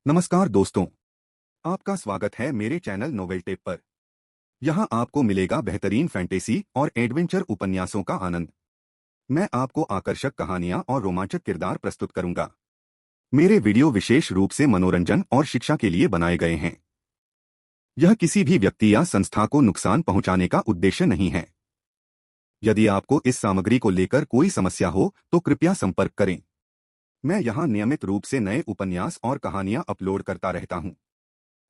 नमस्कार दोस्तों, आपका स्वागत है मेरे चैनल नोवेल टेप पर। यहाँ आपको मिलेगा बेहतरीन फैंटेसी और एडवेंचर उपन्यासों का आनंद। मैं आपको आकर्षक कहानियाँ और रोमांचक किरदार प्रस्तुत करूंगा। मेरे वीडियो विशेष रूप से मनोरंजन और शिक्षा के लिए बनाए गए हैं। यह किसी भी व्यक्ति या संस्था को नुकसान पहुंचाने का उद्देश्य नहीं है। यदि आपको इस सामग्री को लेकर कोई समस्या हो तो कृपया संपर्क करें। मैं यहाँ नियमित रूप से नए उपन्यास और कहानियाँ अपलोड करता रहता हूँ।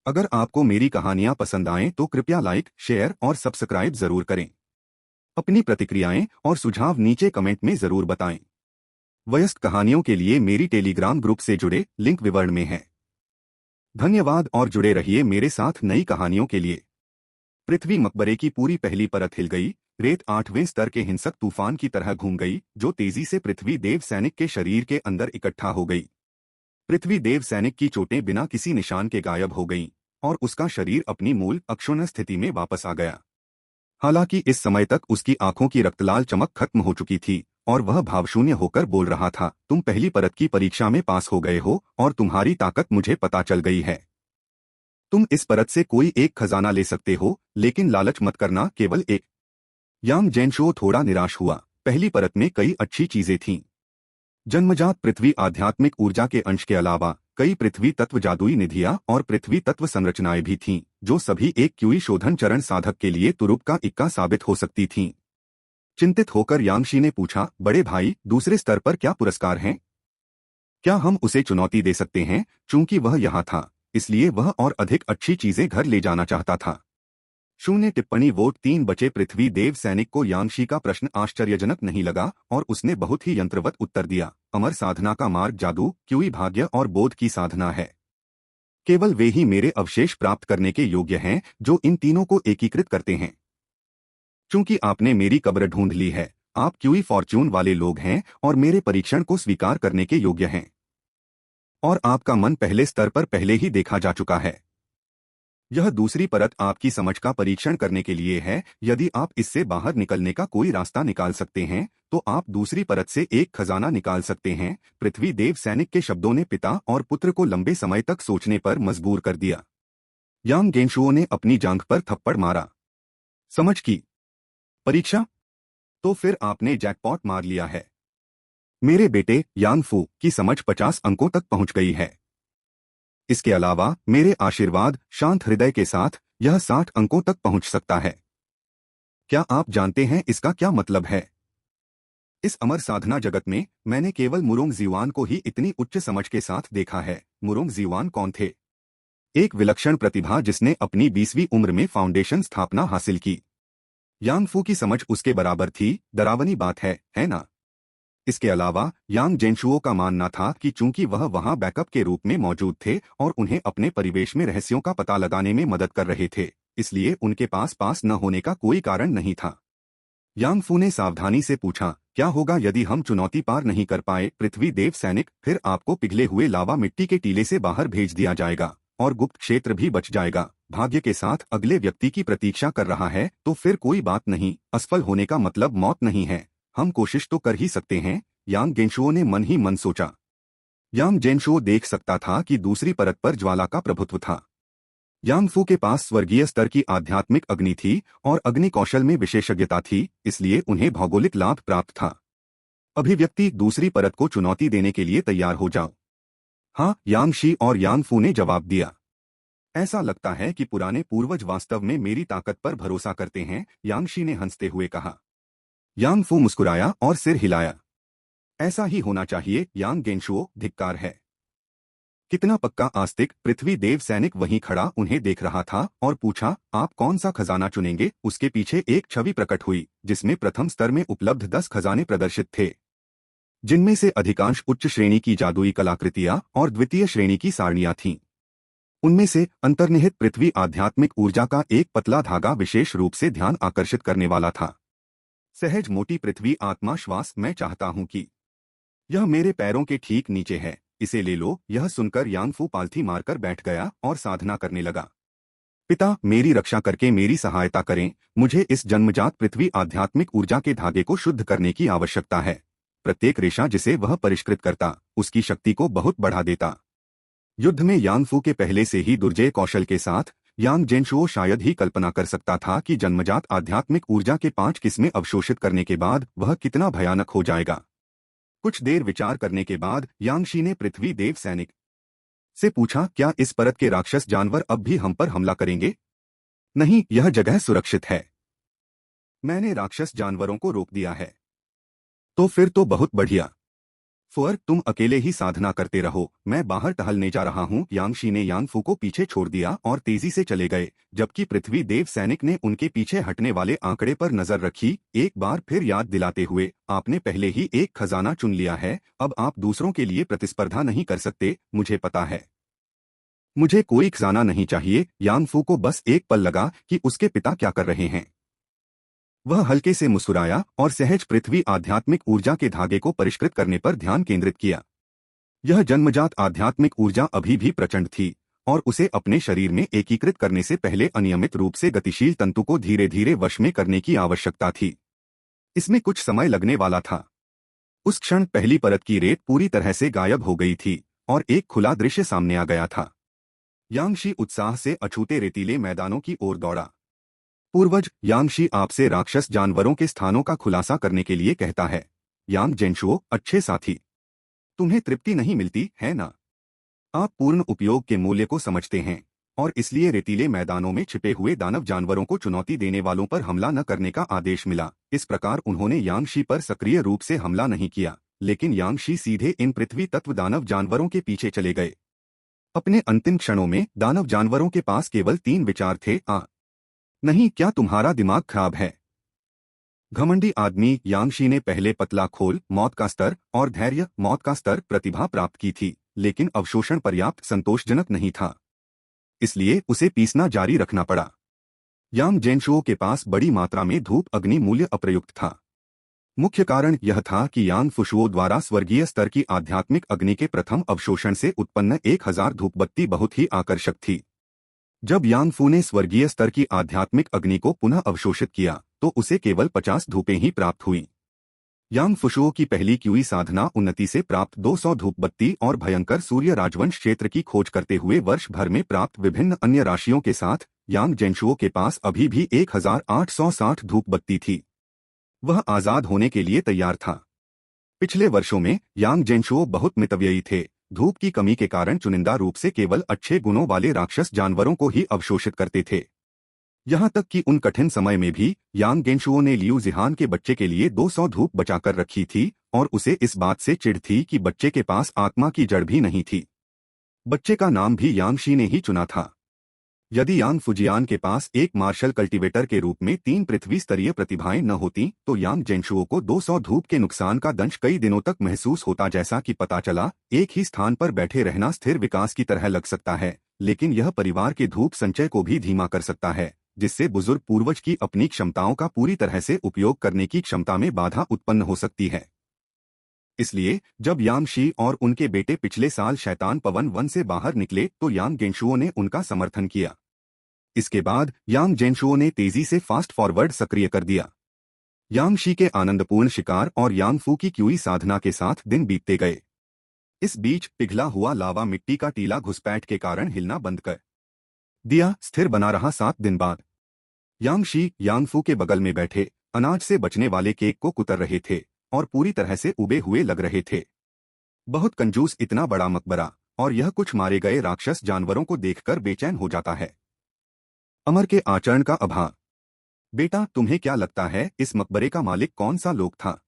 अगर आपको मेरी कहानियां पसंद आएं तो कृपया लाइक, शेयर और सब्सक्राइब जरूर करें। अपनी प्रतिक्रियाएं और सुझाव नीचे कमेंट में जरूर बताएं। वयस्क कहानियों के लिए मेरी टेलीग्राम ग्रुप से जुड़े, लिंक विवरण में है। धन्यवाद और जुड़े रहिए मेरे साथ नई कहानियों के लिए। पृथ्वी मकबरे की पूरी पहली परत हिल गई। रेत 8वें स्तर के हिंसक तूफान की तरह घूम गई, जो तेजी से पृथ्वी देव सैनिक के शरीर के अंदर इकट्ठा हो गई। पृथ्वी देव सैनिक की चोटें बिना किसी निशान के गायब हो गईं और उसका शरीर अपनी मूल अक्षुण्ण स्थिति में वापस आ गया। हालांकि इस समय तक उसकी आंखों की रक्तलाल चमक खत्म हो चुकी थी और वह भावशून्य होकर बोल रहा था, तुम पहली परत की परीक्षा में पास हो गए हो और तुम्हारी ताकत मुझे पता चल गई है। तुम इस परत से कोई एक खजाना ले सकते हो, लेकिन लालच मत करना, केवल एक। यांग जेनशो थोड़ा निराश हुआ। पहली परत में कई अच्छी चीजें थीं। जन्मजात पृथ्वी आध्यात्मिक ऊर्जा के अंश के अलावा कई पृथ्वी तत्व जादुई निधियां और पृथ्वी तत्व संरचनाएं भी थीं, जो सभी एक क्यूई शोधन चरण साधक के लिए तुरुप का इक्का साबित हो सकती थीं। चिंतित होकर यांगशी ने पूछा, बड़े भाई, दूसरे स्तर पर क्या पुरस्कार हैं? क्या हम उसे चुनौती दे सकते हैं? चूंकि वह यहाँ था, इसलिए वह और अधिक अच्छी चीजें घर ले जाना चाहता था। शून्य टिप्पणी वोट 3 बचे। पृथ्वी देव सैनिक को यांगशी का प्रश्न आश्चर्यजनक नहीं लगा और उसने बहुत ही यंत्रवत उत्तर दिया, अमर साधना का मार्ग जादू, क्यूई भाग्य और बोध की साधना है। केवल वे ही मेरे अवशेष प्राप्त करने के योग्य हैं जो इन तीनों को एकीकृत करते हैं। चूंकि आपने मेरी कब्र ढूंढ ली है, आप क्यूई फॉर्च्यून वाले लोग हैं और मेरे परीक्षण को स्वीकार करने के योग्य हैं। और आपका मन पहले स्तर पर पहले ही देखा जा चुका है। यह दूसरी परत आपकी समझ का परीक्षण करने के लिए है। यदि आप इससे बाहर निकलने का कोई रास्ता निकाल सकते हैं तो आप दूसरी परत से एक खजाना निकाल सकते हैं। पृथ्वी देव सैनिक के शब्दों ने पिता और पुत्र को लंबे समय तक सोचने पर मजबूर कर दिया। यांग गेंशुओ ने अपनी जांघ पर थप्पड़ मारा। समझ की परीक्षा? तो फिर आपने जैकपॉट मार लिया है। मेरे बेटे यांग फू की समझ 50 अंकों तक पहुंच गई है। इसके अलावा मेरे आशीर्वाद शांत हृदय के साथ यह 60 अंकों तक पहुंच सकता है। क्या आप जानते हैं इसका क्या मतलब है? इस अमर साधना जगत में मैंने केवल मुरोंग जीवान को ही इतनी उच्च समझ के साथ देखा है। मुरोंग जीवान कौन थे? एक विलक्षण प्रतिभा जिसने अपनी 20वीं उम्र में फाउंडेशन स्थापना हासिल की। यांग फू की समझ उसके बराबर थी। डरावनी बात है ना? इसके अलावा यांग जेनशुओ का मानना था कि चूंकि वह वहां बैकअप के रूप में मौजूद थे और उन्हें अपने परिवेश में रहस्यों का पता लगाने में मदद कर रहे थे, इसलिए उनके पास न होने का कोई कारण नहीं था। यांग फू ने सावधानी से पूछा, क्या होगा यदि हम चुनौती पार नहीं कर पाए? पृथ्वी देव सैनिक, फिर आपको पिघले हुए लावा मिट्टी के टीले से बाहर भेज दिया जाएगा और गुप्त क्षेत्र भी बच जाएगा। भाग्य के साथ अगले व्यक्ति की प्रतीक्षा कर रहा है तो फिर कोई बात नहीं। असफल होने का मतलब मौत नहीं है। हम कोशिश तो कर ही सकते हैं। यांग गेंशुओ ने मन ही मन सोचा। यांग जेनशुओ देख सकता था कि दूसरी परत पर ज्वाला का प्रभुत्व था। यांग फू के पास स्वर्गीय स्तर की आध्यात्मिक अग्नि थी और अग्नि कौशल में विशेषज्ञता थी, इसलिए उन्हें भौगोलिक लाभ प्राप्त था। अभिव्यक्ति, दूसरी परत को चुनौती देने के लिए तैयार हो जाओ। हाँ, यांगशी और यांग फू ने जवाब दिया। ऐसा लगता है कि पुराने पूर्वज वास्तव में मेरी ताकत पर भरोसा करते हैं, यांगशी ने हंसते हुए कहा। यांग फू मुस्कुराया और सिर हिलाया। ऐसा ही होना चाहिए यांग गेंशुओ, धिक्कार है। कितना पक्का आस्तिक। पृथ्वी देव सैनिक वहीं खड़ा उन्हें देख रहा था और पूछा, आप कौन सा खजाना चुनेंगे? उसके पीछे एक छवि प्रकट हुई जिसमें प्रथम स्तर में उपलब्ध 10 खजाने प्रदर्शित थे, जिनमें से अधिकांश उच्च श्रेणी की जादुई कलाकृतियां और द्वितीय श्रेणी की सारणियां थीं। उनमें से अंतर्निहित पृथ्वी आध्यात्मिक ऊर्जा का एक पतला धागा विशेष रूप से ध्यान आकर्षित करने वाला था। सहज मोटी पृथ्वी आत्मा श्वास। मैं चाहता हूं कि यह मेरे पैरों के ठीक नीचे है, इसे ले लो। यह सुनकर यांग फू पालथी मारकर बैठ गया और साधना करने लगा। पिता, मेरी रक्षा करके मेरी सहायता करें। मुझे इस जन्मजात पृथ्वी आध्यात्मिक ऊर्जा के धागे को शुद्ध करने की आवश्यकता है। प्रत्येक रेशा जिसे वह परिष्कृत करता, उसकी शक्ति को बहुत बढ़ा देता। युद्ध में यांगफू के पहले से ही दुर्जय कौशल के साथ यांग जेनशुओ शायद ही कल्पना कर सकता था कि जन्मजात आध्यात्मिक ऊर्जा के 5 किस्में अवशोषित करने के बाद वह कितना भयानक हो जाएगा। कुछ देर विचार करने के बाद यांगशी ने पृथ्वी देव सैनिक से पूछा, क्या इस परत के राक्षस जानवर अब भी हम पर हमला करेंगे? नहीं, यह जगह सुरक्षित है। मैंने राक्षस जानवरों को रोक दिया है। तो फिर तो बहुत बढ़िया। फुअर, तुम अकेले ही साधना करते रहो, मैं बाहर टहलने जा रहा हूँ। यांगशी ने यांगफू को पीछे छोड़ दिया और तेजी से चले गए, जबकि पृथ्वी देव सैनिक ने उनके पीछे हटने वाले आंकड़े पर नजर रखी, एक बार फिर याद दिलाते हुए, आपने पहले ही एक खजाना चुन लिया है, अब आप दूसरों के लिए प्रतिस्पर्धा नहीं कर सकते, मुझे पता है। मुझे कोई खजाना नहीं चाहिए। यांगफू को बस एक पल लगा कि उसके पिता क्या कर रहे हैं। वह हल्के से मुस्कुराया और सहज पृथ्वी आध्यात्मिक ऊर्जा के धागे को परिष्कृत करने पर ध्यान केंद्रित किया। यह जन्मजात आध्यात्मिक ऊर्जा अभी भी प्रचंड थी और उसे अपने शरीर में एकीकृत करने से पहले अनियमित रूप से गतिशील तंतु को धीरे धीरे वश में करने की आवश्यकता थी। इसमें कुछ समय लगने वाला था। उस क्षण पहली परत की रेत पूरी तरह से गायब हो गई थी और एक खुला दृश्य सामने आ गया था। यांगशी उत्साह से अछूते रेतीले मैदानों की ओर दौड़ा। पूर्वज, यांगशी आपसे राक्षस जानवरों के स्थानों का खुलासा करने के लिए कहता है। यांग जेनशुओ, अच्छे साथी, तुम्हें तृप्ति नहीं मिलती है ना? आप पूर्ण उपयोग के मूल्य को समझते हैं और इसलिए रेतीले मैदानों में छिपे हुए दानव जानवरों को चुनौती देने वालों पर हमला न करने का आदेश मिला। इस प्रकार उन्होंने यांगशी पर सक्रिय रूप से हमला नहीं किया, लेकिन यांगशी सीधे इन पृथ्वी तत्व दानव जानवरों के पीछे चले गए। अपने अंतिम क्षणों में दानव जानवरों के पास केवल 3 विचार थे। नहीं, क्या तुम्हारा दिमाग खराब है? घमंडी आदमी। यांगशी ने पहले पतला खोल मौत का स्तर और धैर्य मौत का स्तर प्रतिभा प्राप्त की थी, लेकिन अवशोषण पर्याप्त संतोषजनक नहीं था, इसलिए उसे पीसना जारी रखना पड़ा। यांग जेनशुओ के पास बड़ी मात्रा में धूप अग्नि मूल्य अप्रयुक्त था। मुख्य कारण यह था कि यांग फुशुओ द्वारा स्वर्गीय स्तर की आध्यात्मिक अग्नि के प्रथम अवशोषण से उत्पन्न 1000 धूपबत्ती बहुत ही आकर्षक थी। जब यांगफू ने स्वर्गीय स्तर की आध्यात्मिक अग्नि को पुनः अवशोषित किया तो उसे केवल 50 धूपें ही प्राप्त हुई। यांग फुशुओ की पहली क्यूई साधना उन्नति से प्राप्त 200 धूपबत्ती और भयंकर सूर्य राजवंश क्षेत्र की खोज करते हुए वर्ष भर में प्राप्त विभिन्न अन्य राशियों के साथ यांग जेनशुओ के पास अभी भी 1860 धूपबत्ती थी। वह आजाद होने के लिए तैयार था। पिछले वर्षों में यांग जेनशुओ बहुत मितव्ययी थे। धूप की कमी के कारण चुनिंदा रूप से केवल अच्छे गुणों वाले राक्षस जानवरों को ही अवशोषित करते थे। यहाँ तक कि उन कठिन समय में भी यांग जेनशुओ ने लियू जिहान के बच्चे के लिए 200 धूप बचाकर रखी थी और उसे इस बात से चिढ़ थी कि बच्चे के पास आत्मा की जड़ भी नहीं थी। बच्चे का नाम भी यांगशी ने ही चुना था। यदि यांग फुजियान के पास एक मार्शल कल्टीवेटर के रूप में 3 पृथ्वी स्तरीय प्रतिभाएं न होती तो यांग जेनशुओ को 200 धूप के नुकसान का दंश कई दिनों तक महसूस होता। जैसा कि पता चला, एक ही स्थान पर बैठे रहना स्थिर विकास की तरह लग सकता है, लेकिन यह परिवार के धूप संचय को भी धीमा कर सकता है, जिससे बुजुर्ग पूर्वज की अपनी क्षमताओं का पूरी तरह से उपयोग करने की क्षमता में बाधा उत्पन्न हो सकती है। इसलिए जब यांगशी और उनके बेटे पिछले साल शैतान पवन वन से बाहर निकले तो यांग जेनशुओ ने उनका समर्थन किया। इसके बाद यांग जेनशुओ ने तेजी से फास्ट फॉरवर्ड सक्रिय कर दिया। यांगशी के आनंदपूर्ण शिकार और यांगफू की क्यूई साधना के साथ दिन बीतते गए। इस बीच पिघला हुआ लावा मिट्टी का टीला घुसपैठ के कारण हिलना बंद कर दिया। स्थिर बना रहा। 7 दिन बाद यांगशी यांगफू के बगल में बैठे अनाज से बचने वाले केक को कुतर रहे थे और पूरी तरह से उबे हुए लग रहे थे। बहुत कंजूस, इतना बड़ा मकबरा, और यह कुछ मारे गए राक्षस जानवरों को देखकर बेचैन हो जाता है। अमर के आचरण का अभाव। बेटा, तुम्हें क्या लगता है इस मकबरे का मालिक कौन सा लोग था?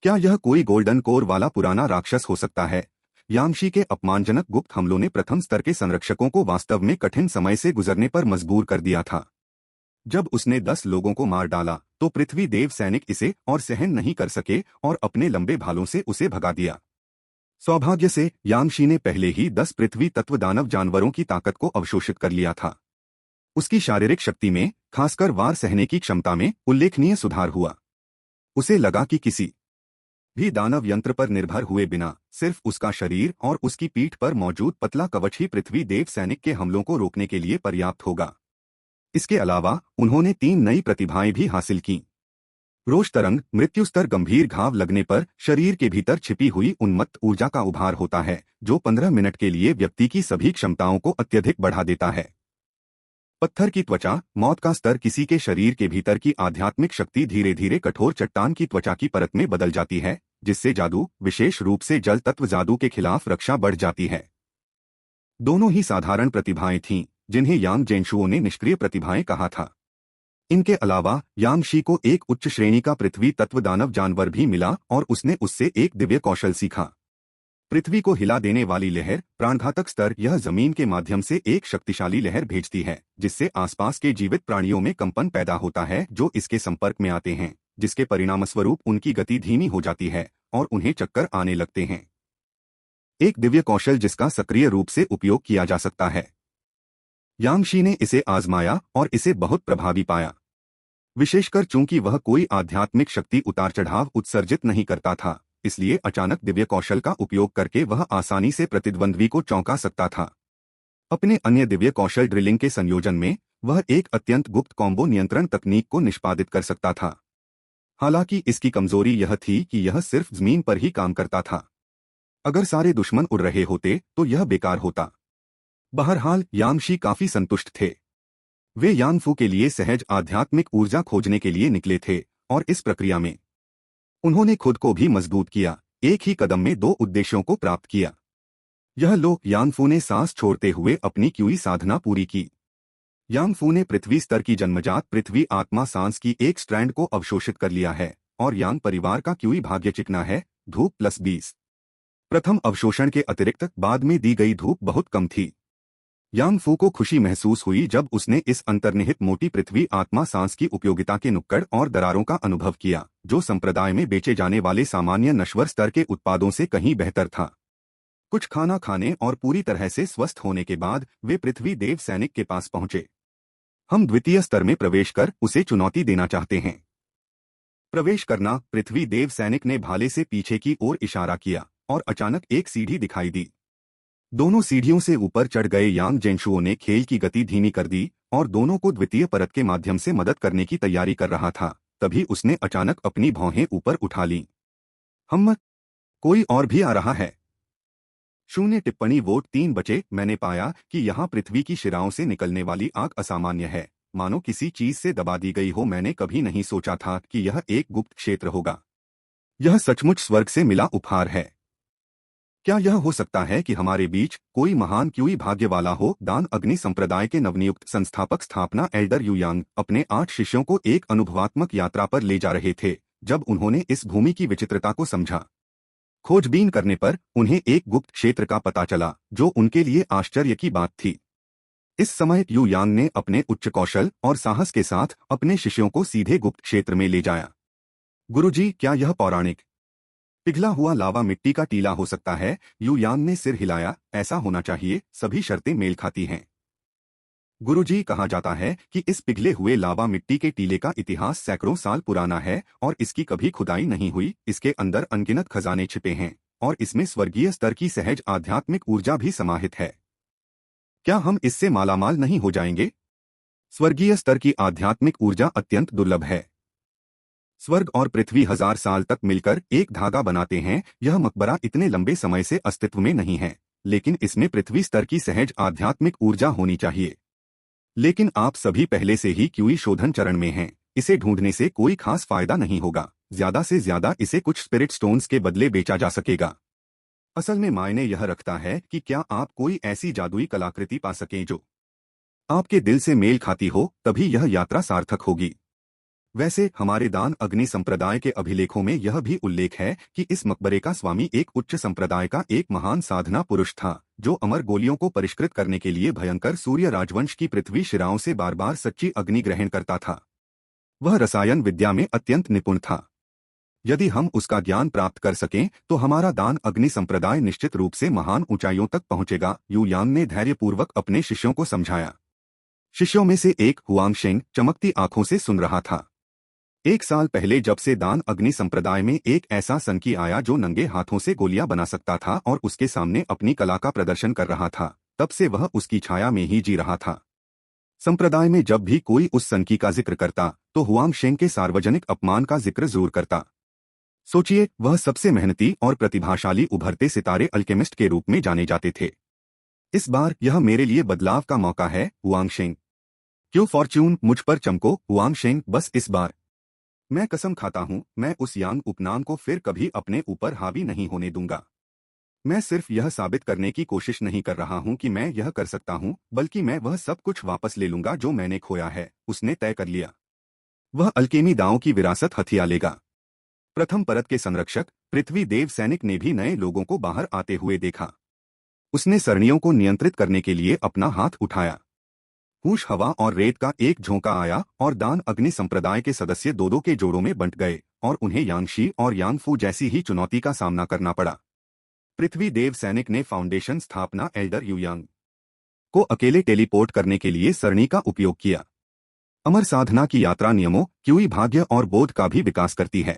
क्या यह कोई गोल्डन कोर वाला पुराना राक्षस हो सकता है? यांगशी के अपमानजनक गुप्त हमलों ने प्रथम स्तर के संरक्षकों को वास्तव में कठिन समय से गुजरने पर मजबूर कर दिया था। जब उसने 10 लोगों को मार डाला तो पृथ्वी देव सैनिक इसे और सहन नहीं कर सके और अपने लंबे भालों से उसे भगा दिया। सौभाग्य से यांगशी ने पहले ही 10 पृथ्वी तत्व दानव जानवरों की ताकत को अवशोषित कर लिया था। उसकी शारीरिक शक्ति में, खासकर वार सहने की क्षमता में उल्लेखनीय सुधार हुआ। उसे लगा कि किसी भी दानव यंत्र पर निर्भर हुए बिना सिर्फ उसका शरीर और उसकी पीठ पर मौजूद पतला कवच ही पृथ्वी देव सैनिक के हमलों को रोकने के लिए पर्याप्त होगा। इसके अलावा उन्होंने 3 नई प्रतिभाएं भी हासिल कीं। रोष तरंग मृत्यु स्तर गंभीर घाव लगने पर शरीर के भीतर छिपी हुई उन्मत्त ऊर्जा का उभार होता है जो 15 मिनट के लिए व्यक्ति की सभी क्षमताओं को अत्यधिक बढ़ा देता है। पत्थर की त्वचा मौत का स्तर किसी के शरीर के भीतर की आध्यात्मिक शक्ति धीरे धीरे कठोर चट्टान की त्वचा की परत में बदल जाती है, जिससे जादू, विशेष रूप से जल तत्व जादू के खिलाफ रक्षा बढ़ जाती है। दोनों ही साधारण प्रतिभाएं थीं, जिन्हें यांग जेनशुओ ने निष्क्रिय प्रतिभाएं कहा था। इनके अलावा यांग शी को एक उच्च श्रेणी का पृथ्वी तत्व दानव जानवर भी मिला और उसने उससे एक दिव्य कौशल सीखा। पृथ्वी को हिला देने वाली लहर प्राणघातक स्तर यह जमीन के माध्यम से एक शक्तिशाली लहर भेजती है, जिससे आसपास के जीवित प्राणियों में कंपन पैदा होता है जो इसके संपर्क में आते हैं, जिसके परिणामस्वरूप उनकी गति धीमी हो जाती है और उन्हें चक्कर आने लगते हैं। एक दिव्य कौशल जिसका सक्रिय रूप से उपयोग किया जा सकता है। यांग शी ने इसे आजमाया और इसे बहुत प्रभावी पाया, विशेषकर चूंकि वह कोई आध्यात्मिक शक्ति उतार चढ़ाव उत्सर्जित नहीं करता था, इसलिए अचानक दिव्य कौशल का उपयोग करके वह आसानी से प्रतिद्वंद्वी को चौंका सकता था। अपने अन्य दिव्य कौशल ड्रिलिंग के संयोजन में वह एक अत्यंत गुप्त कॉम्बो नियंत्रण तकनीक को निष्पादित कर सकता था। हालांकि इसकी कमजोरी यह थी कि यह सिर्फ जमीन पर ही काम करता था। अगर सारे दुश्मन उड़ रहे होते तो यह बेकार होता। बहरहाल यांग शी काफी संतुष्ट थे। वे यांग फू के लिए सहज आध्यात्मिक ऊर्जा खोजने के लिए निकले थे और इस प्रक्रिया में उन्होंने खुद को भी मजबूत किया, एक ही कदम में दो उद्देश्यों को प्राप्त किया। यह लो यांग फू ने सांस छोड़ते हुए अपनी क्यूई साधना पूरी की। यांग फू ने पृथ्वी स्तर की जन्मजात पृथ्वी आत्मा सांस की एक स्ट्रैंड को अवशोषित कर लिया है और यांग परिवार का क्यूई भाग्य चिकना है, धूप +20। प्रथम अवशोषण के अतिरिक्त बाद में दी गई धूप बहुत कम थी। यांग फू को खुशी महसूस हुई जब उसने इस अंतर्निहित मोटी पृथ्वी आत्मा सांस की उपयोगिता के नुक्कड़ और दरारों का अनुभव किया, जो संप्रदाय में बेचे जाने वाले सामान्य नश्वर स्तर के उत्पादों से कहीं बेहतर था। कुछ खाना खाने और पूरी तरह से स्वस्थ होने के बाद वे पृथ्वी देव सैनिक के पास पहुंचे। हम द्वितीय स्तर में प्रवेश कर उसे चुनौती देना चाहते हैं। प्रवेश करना, पृथ्वी देव सैनिक ने भाले से पीछे की ओर इशारा किया और अचानक एक सीढ़ी दिखाई दी। दोनों सीढ़ियों से ऊपर चढ़ गए यांग जेनशुओ ने खेल की गति धीमी कर दी और दोनों को द्वितीय परत के माध्यम से मदद करने की तैयारी कर रहा था। तभी उसने अचानक अपनी भौहें ऊपर उठा लीं। हम कोई और भी आ रहा है। 0 टिप्पणी वोट 3 बचे। मैंने पाया कि यहाँ पृथ्वी की शिराओं से निकलने वाली आग असामान्य है, मानो किसी चीज से दबा दी गई हो। मैंने कभी नहीं सोचा था कि यह एक गुप्त क्षेत्र होगा। यह सचमुच स्वर्ग से मिला उपहार है। क्या यह हो सकता है कि हमारे बीच कोई महान क्यूई भाग्य वाला हो? दान अग्नि संप्रदाय के नवनियुक्त संस्थापक स्थापना एल्डर यू यांग अपने 8 शिष्यों को एक अनुभवात्मक यात्रा पर ले जा रहे थे जब उन्होंने इस भूमि की विचित्रता को समझा। खोजबीन करने पर उन्हें एक गुप्त क्षेत्र का पता चला जो उनके लिए आश्चर्य की बात थी। इस समय यू यांग ने अपने उच्च कौशल और साहस के साथ अपने शिष्यों को सीधे गुप्त क्षेत्र में ले जाया। गुरुजी, क्या यह पौराणिक पिघला हुआ लावा मिट्टी का टीला हो सकता है? यू यांग ने सिर हिलाया। ऐसा होना चाहिए, सभी शर्तें मेल खाती हैं। गुरुजी, कहा जाता है कि इस पिघले हुए लावा मिट्टी के टीले का इतिहास सैकड़ों साल पुराना है और इसकी कभी खुदाई नहीं हुई। इसके अंदर अनगिनत खजाने छिपे हैं और इसमें स्वर्गीय स्तर की सहज आध्यात्मिक ऊर्जा भी समाहित है। क्या हम इससे मालामाल नहीं हो जाएंगे? स्वर्गीय स्तर की आध्यात्मिक ऊर्जा अत्यंत दुर्लभ है। स्वर्ग और पृथ्वी 1000 साल तक मिलकर एक धागा बनाते हैं। यह मकबरा इतने लंबे समय से अस्तित्व में नहीं है, लेकिन इसमें पृथ्वी स्तर की सहज आध्यात्मिक ऊर्जा होनी चाहिए। लेकिन आप सभी पहले से ही क्यूई शोधन चरण में हैं। इसे ढूंढने से कोई खास फायदा नहीं होगा। ज्यादा से ज्यादा इसे कुछ स्पिरिट स्टोन्स के बदले बेचा जा सकेगा। असल में मायने यह रखता है कि क्या आप कोई ऐसी जादुई कलाकृति पा सकें जो आपके दिल से मेल खाती हो, तभी यह यात्रा सार्थक होगी। वैसे हमारे दान अग्नि संप्रदाय के अभिलेखों में यह भी उल्लेख है कि इस मकबरे का स्वामी एक उच्च संप्रदाय का एक महान साधना पुरुष था जो अमर गोलियों को परिष्कृत करने के लिए भयंकर सूर्य राजवंश की पृथ्वी शिराओं से बार बार सच्ची अग्नि ग्रहण करता था। वह रसायन विद्या में अत्यंत निपुण था। यदि हम उसका ज्ञान प्राप्त कर सकें तो हमारा दान अग्नि संप्रदाय निश्चित रूप से महान ऊंचाइयों तक पहुंचेगा। यू यांग ने धैर्यपूर्वक अपने शिष्यों को समझाया। शिष्यों में से एक हुआंगशेंग चमकती आंखों से सुन रहा था। 1 साल पहले जब से दान अग्नि संप्रदाय में एक ऐसा सनकी आया जो नंगे हाथों से गोलियां बना सकता था और उसके सामने अपनी कला का प्रदर्शन कर रहा था, तब से वह उसकी छाया में ही जी रहा था। संप्रदाय में जब भी कोई उस सनकी का जिक्र करता तो हुआंग शेंग के सार्वजनिक अपमान का जिक्र जरूर करता। सोचिए, वह सबसे मेहनती और प्रतिभाशाली उभरते सितारे अल्केमिस्ट के रूप में जाने जाते थे। इस बार यह मेरे लिए बदलाव का मौका है, हुआंग शेंग। क्यों फॉर्च्यून मुझ पर चमको, हुआंग शेंग, बस इस बार। मैं कसम खाता हूं, मैं उस यांग उपनाम को फिर कभी अपने ऊपर हावी नहीं होने दूंगा। मैं सिर्फ यह साबित करने की कोशिश नहीं कर रहा हूं कि मैं यह कर सकता हूं, बल्कि मैं वह सब कुछ वापस ले लूंगा जो मैंने खोया है, उसने तय कर लिया। वह अल्केमी दांव की विरासत हथिया लेगा। प्रथम परत के संरक्षक पृथ्वी देव सैनिक ने भी नए लोगों को बाहर आते हुए देखा। उसने सरणियों को नियंत्रित करने के लिए अपना हाथ उठाया। हूश हवा और रेत का एक झोंका आया और दान अग्नि संप्रदाय के सदस्य दो दो के जोड़ों में बंट गए और उन्हें यांगशी और यांगफू जैसी ही चुनौती का सामना करना पड़ा। पृथ्वी देव सैनिक ने फाउंडेशन स्थापना एल्डर युयांग को अकेले टेलीपोर्ट करने के लिए सरणी का उपयोग किया। अमर साधना की यात्रा नियमों, क्यूई भाग्य और बोध का भी विकास करती है।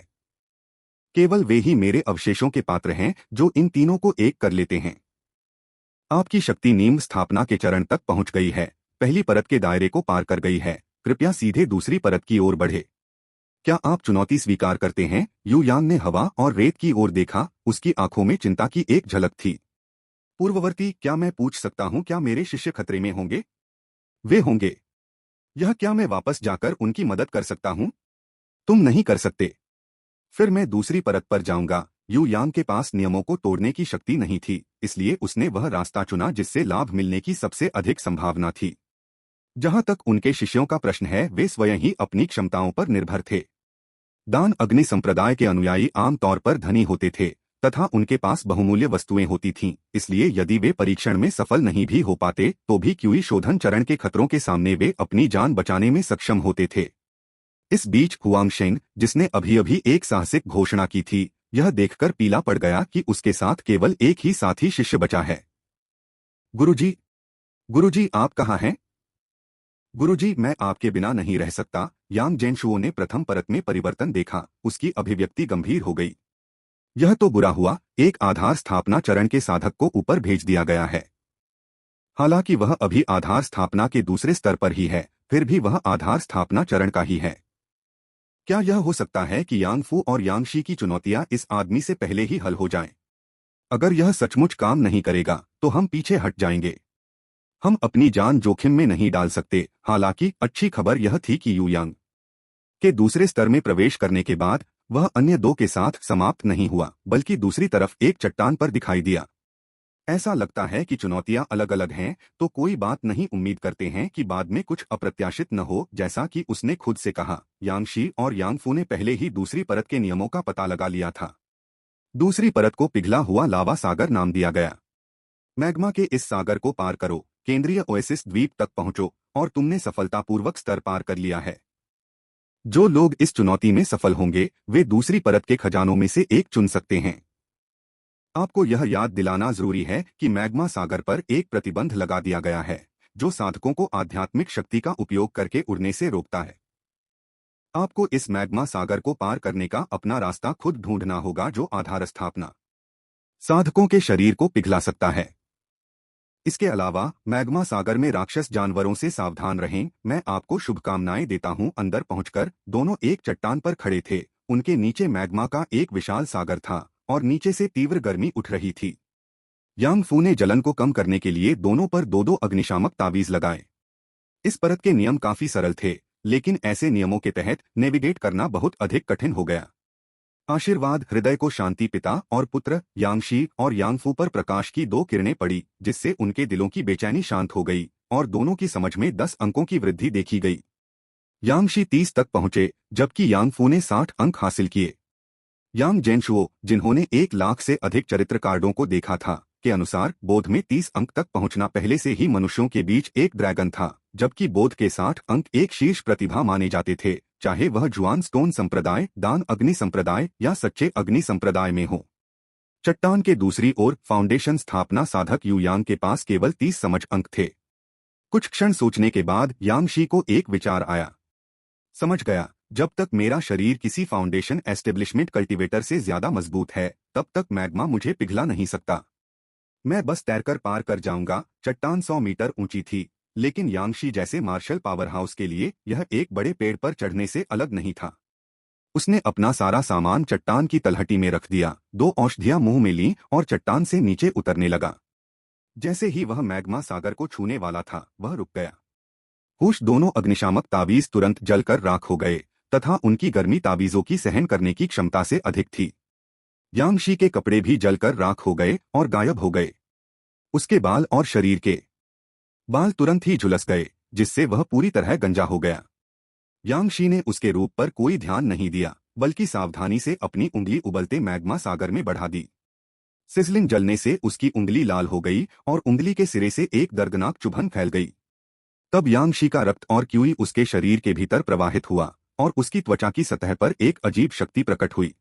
केवल वे ही मेरे अवशेषों के पात्र हैं जो इन तीनों को एक कर लेते हैं। आपकी शक्ति नीम स्थापना के चरण तक पहुंच गई है, पहली परत के दायरे को पार कर गई है, कृपया सीधे दूसरी परत की ओर बढ़े। क्या आप चुनौती स्वीकार करते हैं? यू यांग ने हवा और रेत की ओर देखा, उसकी आंखों में चिंता की एक झलक थी। पूर्ववर्ती, क्या मैं पूछ सकता हूं, क्या मेरे शिष्य खतरे में होंगे? वे होंगे। यह क्या मैं वापस जाकर उनकी मदद कर सकता हूं? तुम नहीं कर सकते। फिर मैं दूसरी परत पर जाऊंगा। यू यांग के पास नियमों को तोड़ने की शक्ति नहीं थी, इसलिए उसने वह रास्ता चुना जिससे लाभ मिलने की सबसे अधिक संभावना थी। जहां तक उनके शिष्यों का प्रश्न है, वे स्वयं ही अपनी क्षमताओं पर निर्भर थे। दान अग्नि संप्रदाय के अनुयायी आमतौर पर धनी होते थे तथा उनके पास बहुमूल्य वस्तुएं होती थीं, इसलिए यदि वे परीक्षण में सफल नहीं भी हो पाते तो भी क्यूई शोधन चरण के खतरों के सामने वे अपनी जान बचाने में सक्षम होते थे। इस बीच हुआंग शेंग, जिसने अभी अभी एक साहसिक घोषणा की थी, यह देखकर पीला पड़ गया कि उसके साथ केवल एक ही साथी शिष्य बचा है। गुरुजी, गुरुजी, आप कहाँ हैं? गुरुजी, मैं आपके बिना नहीं रह सकता। यांग जेनशुओ ने प्रथम परत में परिवर्तन देखा, उसकी अभिव्यक्ति गंभीर हो गई। यह तो बुरा हुआ, एक आधार स्थापना चरण के साधक को ऊपर भेज दिया गया है। हालांकि वह अभी आधार स्थापना के दूसरे स्तर पर ही है, फिर भी वह आधार स्थापना चरण का ही है। क्या यह हो सकता है कि यांगफू और यांगशी की चुनौतियां इस आदमी से पहले ही हल हो जाएं? अगर यह सचमुच काम नहीं करेगा तो हम पीछे हट जाएंगे। हम अपनी जान जोखिम में नहीं डाल सकते। हालांकि अच्छी खबर यह थी कि यू यांग के दूसरे स्तर में प्रवेश करने के बाद वह अन्य दो के साथ समाप्त नहीं हुआ, बल्कि दूसरी तरफ एक चट्टान पर दिखाई दिया। ऐसा लगता है कि चुनौतियां अलग अलग हैं, तो कोई बात नहीं, उम्मीद करते हैं कि बाद में कुछ अप्रत्याशित न हो। जैसा कि उसने खुद से कहा, यांगशी और यांगफू ने पहले ही दूसरी परत के नियमों का पता लगा लिया था। दूसरी परत को पिघला हुआ लावा सागर नाम दिया गया। मैग्मा के इस सागर को पार करो, केंद्रीय ओएसिस द्वीप तक पहुंचो और तुमने सफलतापूर्वक स्तर पार कर लिया है। जो लोग इस चुनौती में सफल होंगे वे दूसरी परत के खजानों में से एक चुन सकते हैं। आपको यह याद दिलाना जरूरी है कि मैग्मा सागर पर एक प्रतिबंध लगा दिया गया है जो साधकों को आध्यात्मिक शक्ति का उपयोग करके उड़ने से रोकता है। आपको इस मैग्मा सागर को पार करने का अपना रास्ता खुद ढूंढना होगा, जो आधार स्थापना साधकों के शरीर को पिघला सकता है। इसके अलावा मैग्मा सागर में राक्षस जानवरों से सावधान रहें। मैं आपको शुभकामनाएं देता हूं। अंदर पहुंचकर दोनों एक चट्टान पर खड़े थे। उनके नीचे मैग्मा का एक विशाल सागर था और नीचे से तीव्र गर्मी उठ रही थी। यांगफू ने जलन को कम करने के लिए दोनों पर दो दो अग्निशामक तावीज लगाए। इस परत के नियम काफी सरल थे, लेकिन ऐसे नियमों के तहत नेविगेट करना बहुत अधिक कठिन हो गया। आशीर्वाद हृदय को शांति। पिता और पुत्र यांगशी और यांगफू पर प्रकाश की दो किरणें पड़ी, जिससे उनके दिलों की बेचैनी शांत हो गई और दोनों की समझ में 10 अंकों की वृद्धि देखी गई। यांगशी 30 तक पहुंचे, जबकि यांगफू ने 60 अंक हासिल किए। यांग जेनशुओ, जिन्होंने 1 लाख से अधिक चरित्र कार्डों को देखा था, के अनुसार बोध में 30 अंक तक पहुंचना पहले से ही मनुष्यों के बीच एक ड्रैगन था, जबकि बोध के 60 अंक एक शीर्ष प्रतिभा माने जाते थे, चाहे वह जुआन स्टोन संप्रदाय, दान अग्नि संप्रदाय या सच्चे अग्नि संप्रदाय में हो। चट्टान के दूसरी ओर फाउंडेशन स्थापना साधक यू यांग के पास केवल 30 समझ अंक थे। कुछ क्षण सोचने के बाद यांगशी को एक विचार आया। समझ गया, जब तक मेरा शरीर किसी फाउंडेशन एस्टेब्लिशमेंट कल्टीवेटर से ज्यादा मजबूत है, तब तक मैग्मा मुझे पिघला नहीं सकता। मैं बस तैरकर पार कर जाऊंगा। चट्टान 100 मीटर ऊंची थी, लेकिन यांगशी जैसे मार्शल पावर हाउस के लिए यह एक बड़े पेड़ पर चढ़ने से अलग नहीं था। उसने अपना सारा सामान चट्टान की तलहटी में रख दिया, 2 औषधियां मुंह में लीं और चट्टान से नीचे उतरने लगा। जैसे ही वह मैग्मा सागर को छूने वाला था, वह रुक गया। हुश दोनों अग्निशामक ताबीज तुरंत जलकर राख हो गए तथा उनकी गर्मी ताबीजों की सहन करने की क्षमता से अधिक थी। यांगशी के कपड़े भी जलकर राख हो गए और गायब हो गए। उसके बाल और शरीर के बाल तुरंत ही झुलस गए, जिससे वह पूरी तरह गंजा हो गया। यांगशी ने उसके रूप पर कोई ध्यान नहीं दिया, बल्कि सावधानी से अपनी उंगली उबलते मैग्मा सागर में बढ़ा दी। सिजलिंग जलने से उसकी उंगली लाल हो गई और उंगली के सिरे से एक दर्दनाक चुभन फैल गई। तब यांगशी का रक्त और क्यूई उसके शरीर के भीतर प्रवाहित हुआ और उसकी त्वचा की सतह पर एक अजीब शक्ति प्रकट हुई।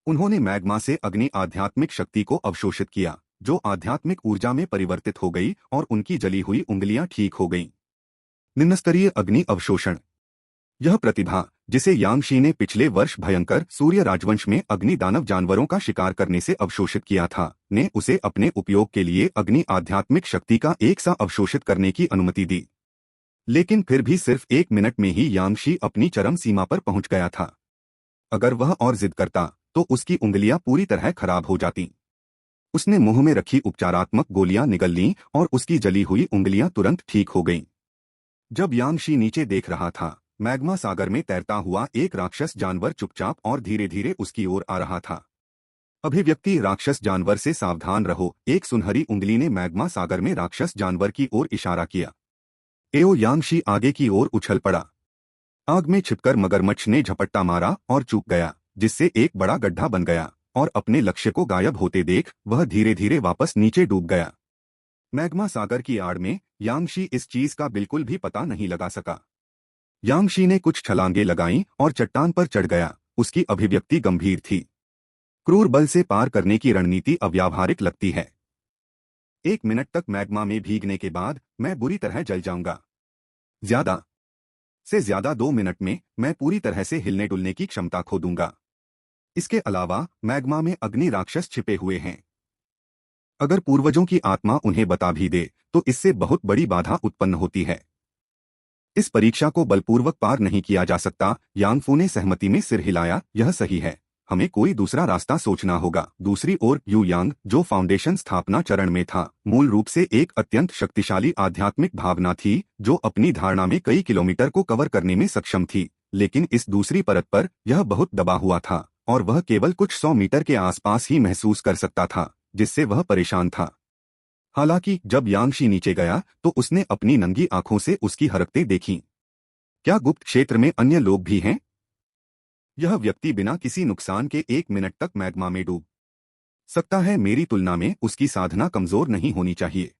उन्होंने मैग्मा से अग्नि आध्यात्मिक शक्ति को अवशोषित किया, जो आध्यात्मिक ऊर्जा में परिवर्तित हो गई और उनकी जली हुई उंगलियां ठीक हो गईं। निम्नस्तरीय अग्नि अवशोषण। यह प्रतिभा, जिसे यांगशी ने पिछले वर्ष भयंकर सूर्य राजवंश में अग्नि दानव जानवरों का शिकार करने से अवशोषित किया था, ने उसे अपने उपयोग के लिए अग्नि आध्यात्मिक शक्ति का एक सा अवशोषित करने की अनुमति दी। लेकिन फिर भी सिर्फ 1 मिनट में ही यांगशी अपनी चरम सीमा पर पहुंच गया था। अगर वह और जिद करता तो उसकी उंगलियां पूरी तरह खराब हो जाती। उसने मुंह में रखी उपचारात्मक गोलियां निगल लीं और उसकी जली हुई उंगलियां तुरंत ठीक हो गईं। जब यांगशी नीचे देख रहा था, मैग्मा सागर में तैरता हुआ एक राक्षस जानवर चुपचाप और धीरे धीरे उसकी ओर आ रहा था। अभिव्यक्ति: राक्षस जानवर से सावधान रहो। एक सुनहरी उंगली ने मैग्मा सागर में राक्षस जानवर की ओर इशारा किया। एओ यांगशी आगे की ओर उछल पड़ा। आग में छिपकर मगरमच्छ ने झपट्टा मारा और चूक गया, जिससे एक बड़ा गड्ढा बन गया और अपने लक्ष्य को गायब होते देख वह धीरे धीरे वापस नीचे डूब गया। मैग्मा सागर की आड़ में यांगशी इस चीज का बिल्कुल भी पता नहीं लगा सका। यांगशी ने कुछ छलांगे लगाईं और चट्टान पर चढ़ गया। उसकी अभिव्यक्ति गंभीर थी। क्रूर बल से पार करने की रणनीति अव्यावहारिक लगती है। 1 मिनट तक मैग्मा में भीगने के बाद मैं बुरी तरह जल जाऊंगा। ज्यादा से ज्यादा 2 मिनट में मैं पूरी तरह से हिलने डुलने की क्षमता खो दूंगा। इसके अलावा मैग्मा में अग्नि राक्षस छिपे हुए हैं। अगर पूर्वजों की आत्मा उन्हें बता भी दे तो इससे बहुत बड़ी बाधा उत्पन्न होती है। इस परीक्षा को बलपूर्वक पार नहीं किया जा सकता। यांगफू ने सहमति में सिर हिलाया। यह सही है, हमें कोई दूसरा रास्ता सोचना होगा। दूसरी ओर यू यांग, जो फाउंडेशन स्थापना चरण में था, मूल रूप से एक अत्यंत शक्तिशाली आध्यात्मिक भावना थी जो अपनी धारणा में कई किलोमीटर को कवर करने में सक्षम थी। लेकिन इस दूसरी परत पर यह बहुत दबा हुआ था और वह केवल कुछ 100 मीटर के आसपास ही महसूस कर सकता था, जिससे वह परेशान था। हालांकि जब यांगशी नीचे गया तो उसने अपनी नंगी आंखों से उसकी हरकतें देखीं। क्या गुप्त क्षेत्र में अन्य लोग भी हैं? यह व्यक्ति बिना किसी नुकसान के 1 मिनट तक मैग्मा में डूब सकता है। मेरी तुलना में उसकी साधना कमजोर नहीं होनी चाहिए।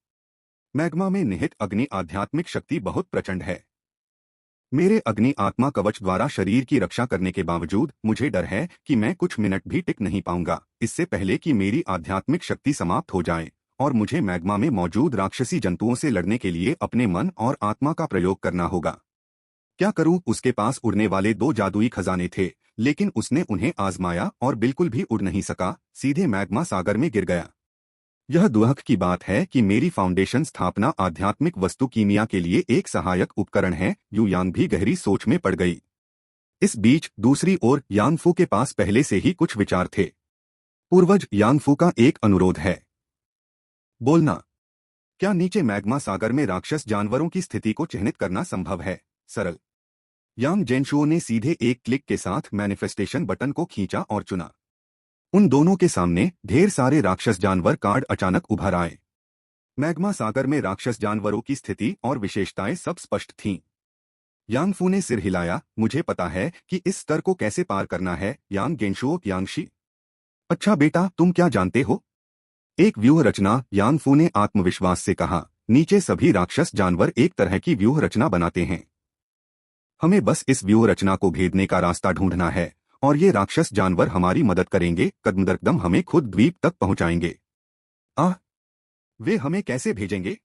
मैग्मा में निहित अग्नि आध्यात्मिक शक्ति बहुत प्रचंड है। मेरे अग्नि आत्मा कवच द्वारा शरीर की रक्षा करने के बावजूद मुझे डर है कि मैं कुछ मिनट भी टिक नहीं पाऊंगा, इससे पहले कि मेरी आध्यात्मिक शक्ति समाप्त हो जाए और मुझे मैग्मा में मौजूद राक्षसी जंतुओं से लड़ने के लिए अपने मन और आत्मा का प्रयोग करना होगा। क्या करूं? उसके पास उड़ने वाले 2 जादुई खजाने थे, लेकिन उसने उन्हें आजमाया और बिल्कुल भी उड़ नहीं सका, सीधे मैग्मा सागर में गिर गया। यह दुख की बात है कि मेरी फाउंडेशन स्थापना आध्यात्मिक वस्तु कीमिया के लिए एक सहायक उपकरण है। यू यांग भी गहरी सोच में पड़ गई। इस बीच दूसरी ओर यांगफू के पास पहले से ही कुछ विचार थे। पूर्वज, यांगफू का एक अनुरोध है। बोलना। क्या नीचे मैग्मा सागर में राक्षस जानवरों की स्थिति को चिह्नित करना संभव है? सरल। यांग जेनशुओ ने सीधे एक क्लिक के साथ मैनिफेस्टेशन बटन को खींचा और चुना। उन दोनों के सामने ढेर सारे राक्षस जानवर कार्ड अचानक उभर आए। मैग्मा सागर में राक्षस जानवरों की स्थिति और विशेषताएं सब स्पष्ट थीं। यांगफू ने सिर हिलाया। मुझे पता है कि इस स्तर को कैसे पार करना है। यांग गेंशुओ यांगशी। अच्छा बेटा, तुम क्या जानते हो? एक व्यूह रचना, यांगफू ने आत्मविश्वास से कहा। नीचे सभी राक्षस जानवर एक तरह की व्यूह रचना बनाते हैं। हमें बस इस व्यूह रचना को भेदने का रास्ता ढूंढना है और ये राक्षस जानवर हमारी मदद करेंगे। कदम दर कदम हमें खुद द्वीप तक पहुंचाएंगे। वे हमें कैसे भेजेंगे?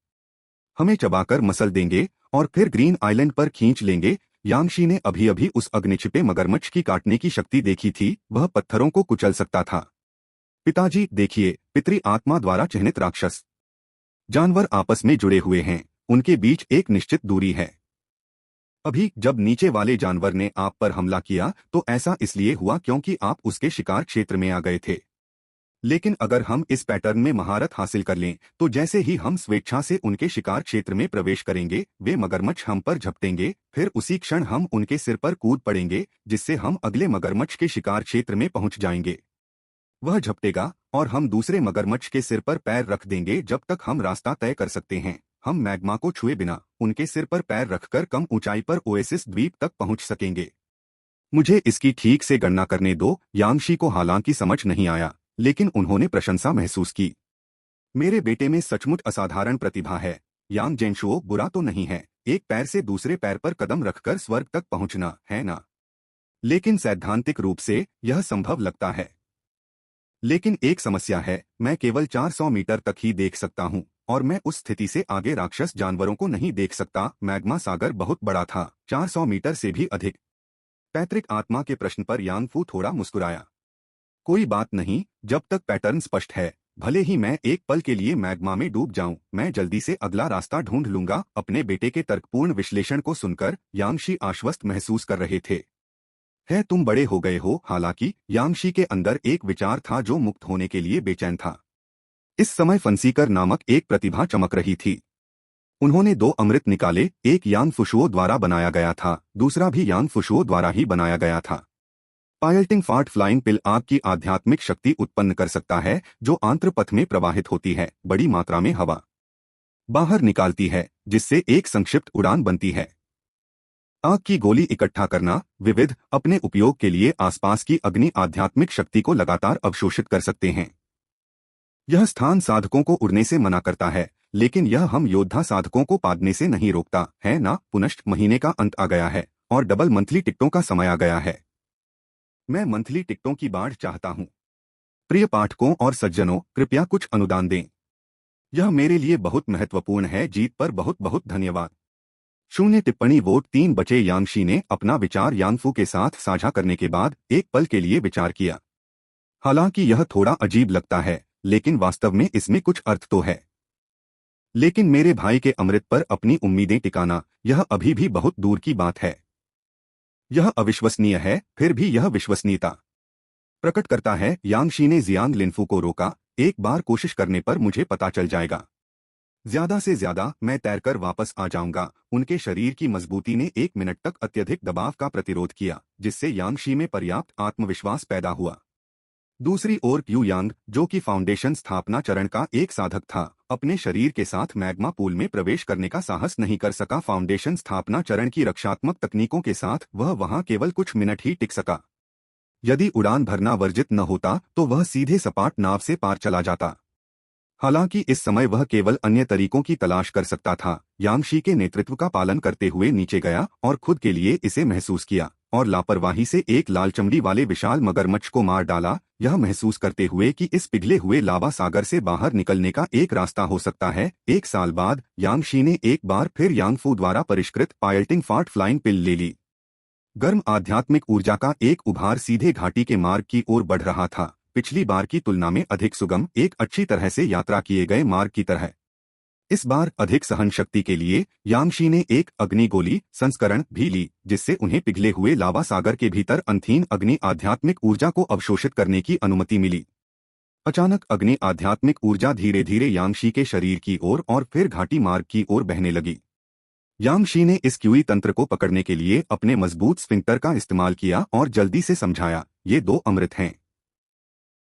हमें चबाकर मसल देंगे और फिर ग्रीन आइलैंड पर खींच लेंगे। यांगशी ने अभी अभी उस अग्निछिपे मगरमच्छ की काटने की शक्ति देखी थी। वह पत्थरों को कुचल सकता था। पिताजी देखिए, पितरी आत्मा द्वारा चिह्नित राक्षस जानवर आपस में जुड़े हुए हैं उनके बीच एक निश्चित दूरी है। अभी जब नीचे वाले जानवर ने आप पर हमला किया तो ऐसा इसलिए हुआ क्योंकि आप उसके शिकार क्षेत्र में आ गए थे। लेकिन अगर हम इस पैटर्न में महारत हासिल कर लें तो जैसे ही हम स्वेच्छा से उनके शिकार क्षेत्र में प्रवेश करेंगे वे मगरमच्छ हम पर झपटेंगे, फिर उसी क्षण हम उनके सिर पर कूद पड़ेंगे जिससे हम अगले मगरमच्छ के शिकार क्षेत्र में पहुंच जाएंगे। वह झपटेगा और हम दूसरे मगरमच्छ के सिर पर पैर रख देंगे जब तक हम रास्ता तय कर सकते हैं। हम मैग्मा को छुए बिना उनके सिर पर पैर रखकर कम ऊंचाई पर ओएसिस द्वीप तक पहुंच सकेंगे। मुझे इसकी ठीक से गणना करने दो। यांगशी को हालांकि समझ नहीं आया, लेकिन उन्होंने प्रशंसा महसूस की। मेरे बेटे में सचमुच असाधारण प्रतिभा है। यांग जेनशुओ बुरा तो नहीं है, एक पैर से दूसरे पैर पर कदम रखकर स्वर्ग तक पहुंचना, है ना? लेकिन सैद्धांतिक रूप से यह संभव लगता है। लेकिन एक समस्या है, मैं केवल 400 मीटर तक ही देख सकता हूं और मैं उस स्थिति से आगे राक्षस जानवरों को नहीं देख सकता। मैग्मा सागर बहुत बड़ा था, 400 मीटर से भी अधिक। पैतृक आत्मा के प्रश्न पर यांगफू थोड़ा मुस्कुराया। कोई बात नहीं, जब तक पैटर्न स्पष्ट है, भले ही मैं एक पल के लिए मैग्मा में डूब जाऊं, मैं जल्दी से अगला रास्ता ढूंढ लूंगा। अपने बेटे के तर्कपूर्ण विश्लेषण को सुनकर यांगशी आश्वस्त महसूस कर रहे थे। है, तुम बड़े हो गए हो। हालांकि यांगशी के अंदर एक विचार था जो मुक्त होने के लिए बेचैन था। इस समय फंसीकर नामक एक प्रतिभा चमक रही थी। उन्होंने 2 अमृत निकाले, एक यांग फुशुओ द्वारा बनाया गया था, दूसरा भी यांग फुशुओ द्वारा ही बनाया गया था। पायल्टिंग फाट फ्लाइंग पिल आपकी आध्यात्मिक शक्ति उत्पन्न कर सकता है जो आंत्रपथ में प्रवाहित होती है, बड़ी मात्रा में हवा बाहर निकालती है जिससे एक संक्षिप्त उड़ान बनती है। आग की गोली इकट्ठा करना, विविध अपने उपयोग के लिए आसपास की अग्नि आध्यात्मिक शक्ति को लगातार अवशोषित कर सकते हैं। यह स्थान साधकों को उड़ने से मना करता है, लेकिन यह हम योद्धा साधकों को पादने से नहीं रोकता, है ना? पुनश्च महीने का अंत आ गया है और डबल मंथली टिकटों का समय आ गया है। मैं मंथली टिकटों की बाढ़ चाहता हूं। प्रिय पाठकों और सज्जनों, कृपया कुछ अनुदान दें। यह मेरे लिए बहुत महत्वपूर्ण है। जीत पर बहुत बहुत धन्यवाद। 0 टिप्पणी वोट 3 बचे। यांगशी ने अपना विचार यांगफू के साथ साझा करने के बाद एक पल के लिए विचार किया। हालांकि यह थोड़ा अजीब लगता है, लेकिन वास्तव में इसमें कुछ अर्थ तो है। लेकिन मेरे भाई के अमृत पर अपनी उम्मीदें टिकाना, यह अभी भी बहुत दूर की बात है। यह अविश्वसनीय है, फिर भी यह विश्वसनीयता प्रकट करता है। यांगशी ने जियांग लिनफू को रोका। एक बार कोशिश करने पर मुझे पता चल जाएगा। ज्यादा से ज्यादा मैं तैरकर वापस आ जाऊंगा। उनके शरीर की मजबूती ने 1 मिनट तक अत्यधिक दबाव का प्रतिरोध किया, जिससे यांगशी में पर्याप्त आत्मविश्वास पैदा हुआ। दूसरी ओर क्यू यांग, जो कि फाउंडेशन स्थापना चरण का एक साधक था, अपने शरीर के साथ मैग्मा पूल में प्रवेश करने का साहस नहीं कर सका। फाउंडेशन स्थापना चरण की रक्षात्मक तकनीकों के साथ वह वहां केवल कुछ मिनट ही टिक सका। यदि उड़ान भरना वर्जित न होता तो वह सीधे सपाट नाव से पार चला जाता। हालांकि इस समय वह केवल अन्य तरीकों की तलाश कर सकता था। यांगशी के नेतृत्व का पालन करते हुए नीचे गया और खुद के लिए इसे महसूस किया और लापरवाही से एक लाल चमड़ी वाले विशाल मगरमच्छ को मार डाला, यह महसूस करते हुए कि इस पिघले हुए लावा सागर से बाहर निकलने का एक रास्ता हो सकता है। 1 साल बाद यांगशी ने एक बार फिर यांगफू द्वारा परिष्कृत पायल्टिंग फाट फ्लाइंग पिल ले ली। गर्म आध्यात्मिक ऊर्जा का एक उभार सीधे घाटी के मार्ग की ओर बढ़ रहा था, पिछली बार की तुलना में अधिक सुगम, एक अच्छी तरह से यात्रा किए गए मार्ग की तरह। इस बार अधिक सहन शक्ति के लिए यांगशी ने एक अग्नि गोली संस्करण भी ली, जिससे उन्हें पिघले हुए लावा सागर के भीतर अंतहीन अग्नि आध्यात्मिक ऊर्जा को अवशोषित करने की अनुमति मिली। अचानक अग्नि आध्यात्मिक ऊर्जा धीरे धीरे यांगशी के शरीर की ओर और फिर घाटी मार्ग की ओर बहने लगी। यांगशी ने इस क्यूई तंत्र को पकड़ने के लिए अपने मजबूत स्फिंक्टर का इस्तेमाल किया और जल्दी से समझाया, ये 2 अमृत हैं।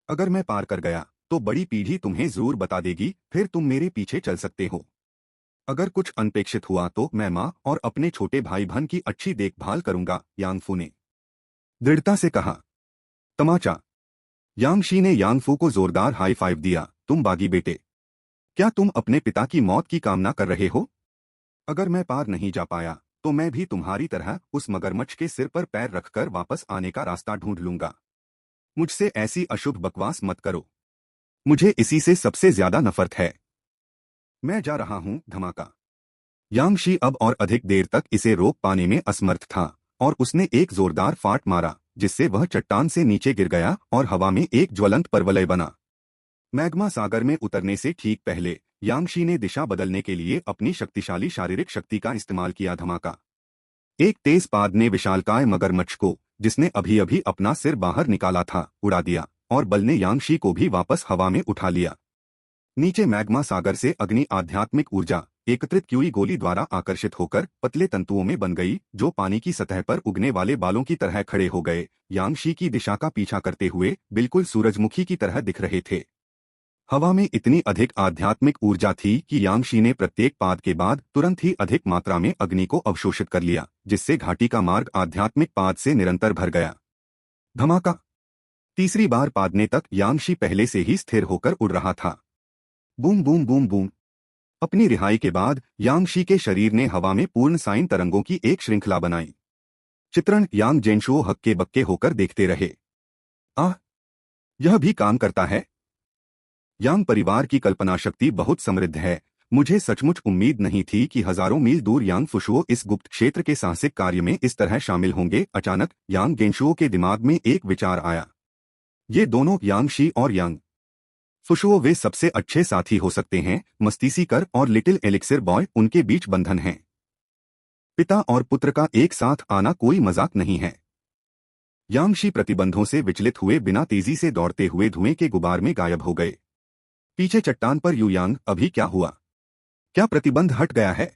अगर मैं पार कर गया तो बड़ी पीढ़ी तुम्हें जरूर बता देगी, फिर तुम मेरे पीछे चल सकते हो। अगर कुछ अनपेक्षित हुआ तो मैं माँ और अपने छोटे भाई बहन की अच्छी देखभाल करूंगा, यांगफू ने दृढ़ता से कहा। तमाचा। यांगशी ने यांगफू को जोरदार हाई फाइव दिया। तुम बागी बेटे, क्या तुम अपने पिता की मौत की कामना कर रहे हो? अगर मैं पार नहीं जा पाया तो मैं भी तुम्हारी तरह उस मगरमच्छ के सिर पर पैर रखकर वापस आने का रास्ता ढूंढ लूंगा। मुझसे ऐसी अशुभ बकवास मत करो, मुझे इसी से सबसे ज्यादा नफरत है। मैं जा रहा हूं। धमाका। यांगशी अब और अधिक देर तक इसे रोक पाने में असमर्थ था और उसने एक जोरदार फाट मारा, जिससे वह चट्टान से नीचे गिर गया और हवा में एक ज्वलंत परवलय बना। मैग्मा सागर में उतरने से ठीक पहले यांगशी ने दिशा बदलने के लिए अपनी शक्तिशाली शारीरिक शक्ति का इस्तेमाल किया। धमाका! एक तेज पाद ने विशालकाय मगरमच्छ को, जिसने अभी अभी अपना सिर बाहर निकाला था, उड़ा दिया और बल ने यांगशी को भी वापस हवा में उठा लिया। नीचे मैग्मा सागर से अग्नि आध्यात्मिक ऊर्जा एकत्रित क्यूई गोली द्वारा आकर्षित होकर पतले तंतुओं में बन गई, जो पानी की सतह पर उगने वाले बालों की तरह खड़े हो गए। यांगशी की दिशा का पीछा करते हुए बिल्कुल सूरजमुखी की तरह दिख रहे थे। हवा में इतनी अधिक आध्यात्मिक ऊर्जा थी कि यांगशी ने प्रत्येक पाद के बाद तुरंत ही अधिक मात्रा में अग्नि को अवशोषित कर लिया, जिससे घाटी का मार्ग आध्यात्मिक पाद से निरंतर भर गया। धमाका! तीसरी बार पादने तक यांगशी पहले से ही स्थिर होकर उड़ रहा था। Boom boom boom boom. अपनी रिहाई के बाद यांगशी के शरीर ने हवा में पूर्ण साइन तरंगों की एक श्रृंखला बनाई। चित्रण यांग जेनशुओ हक्के बक्के होकर देखते रहे। यह भी काम करता है। यांग परिवार की कल्पना शक्ति बहुत समृद्ध है। मुझे सचमुच उम्मीद नहीं थी कि हजारों मील दूर यांग फुशुओ इस गुप्त क्षेत्र के साहसिक कार्य में इस तरह शामिल होंगे। अचानक यांग गेनशुओ के दिमाग में एक विचार आया। ये दोनों यांगशी और यांग फुशुओ वे सबसे अच्छे साथी हो सकते हैं। मस्तीसी कर और लिटिल एलिक्सिर बॉय उनके बीच बंधन है। पिता और पुत्र का एक साथ आना कोई मजाक नहीं है। यांगशी प्रतिबंधों से विचलित हुए बिना तेजी से दौड़ते हुए धुएं के गुबार में गायब हो गए। पीछे चट्टान पर युयांग, अभी क्या हुआ? क्या प्रतिबंध हट गया है?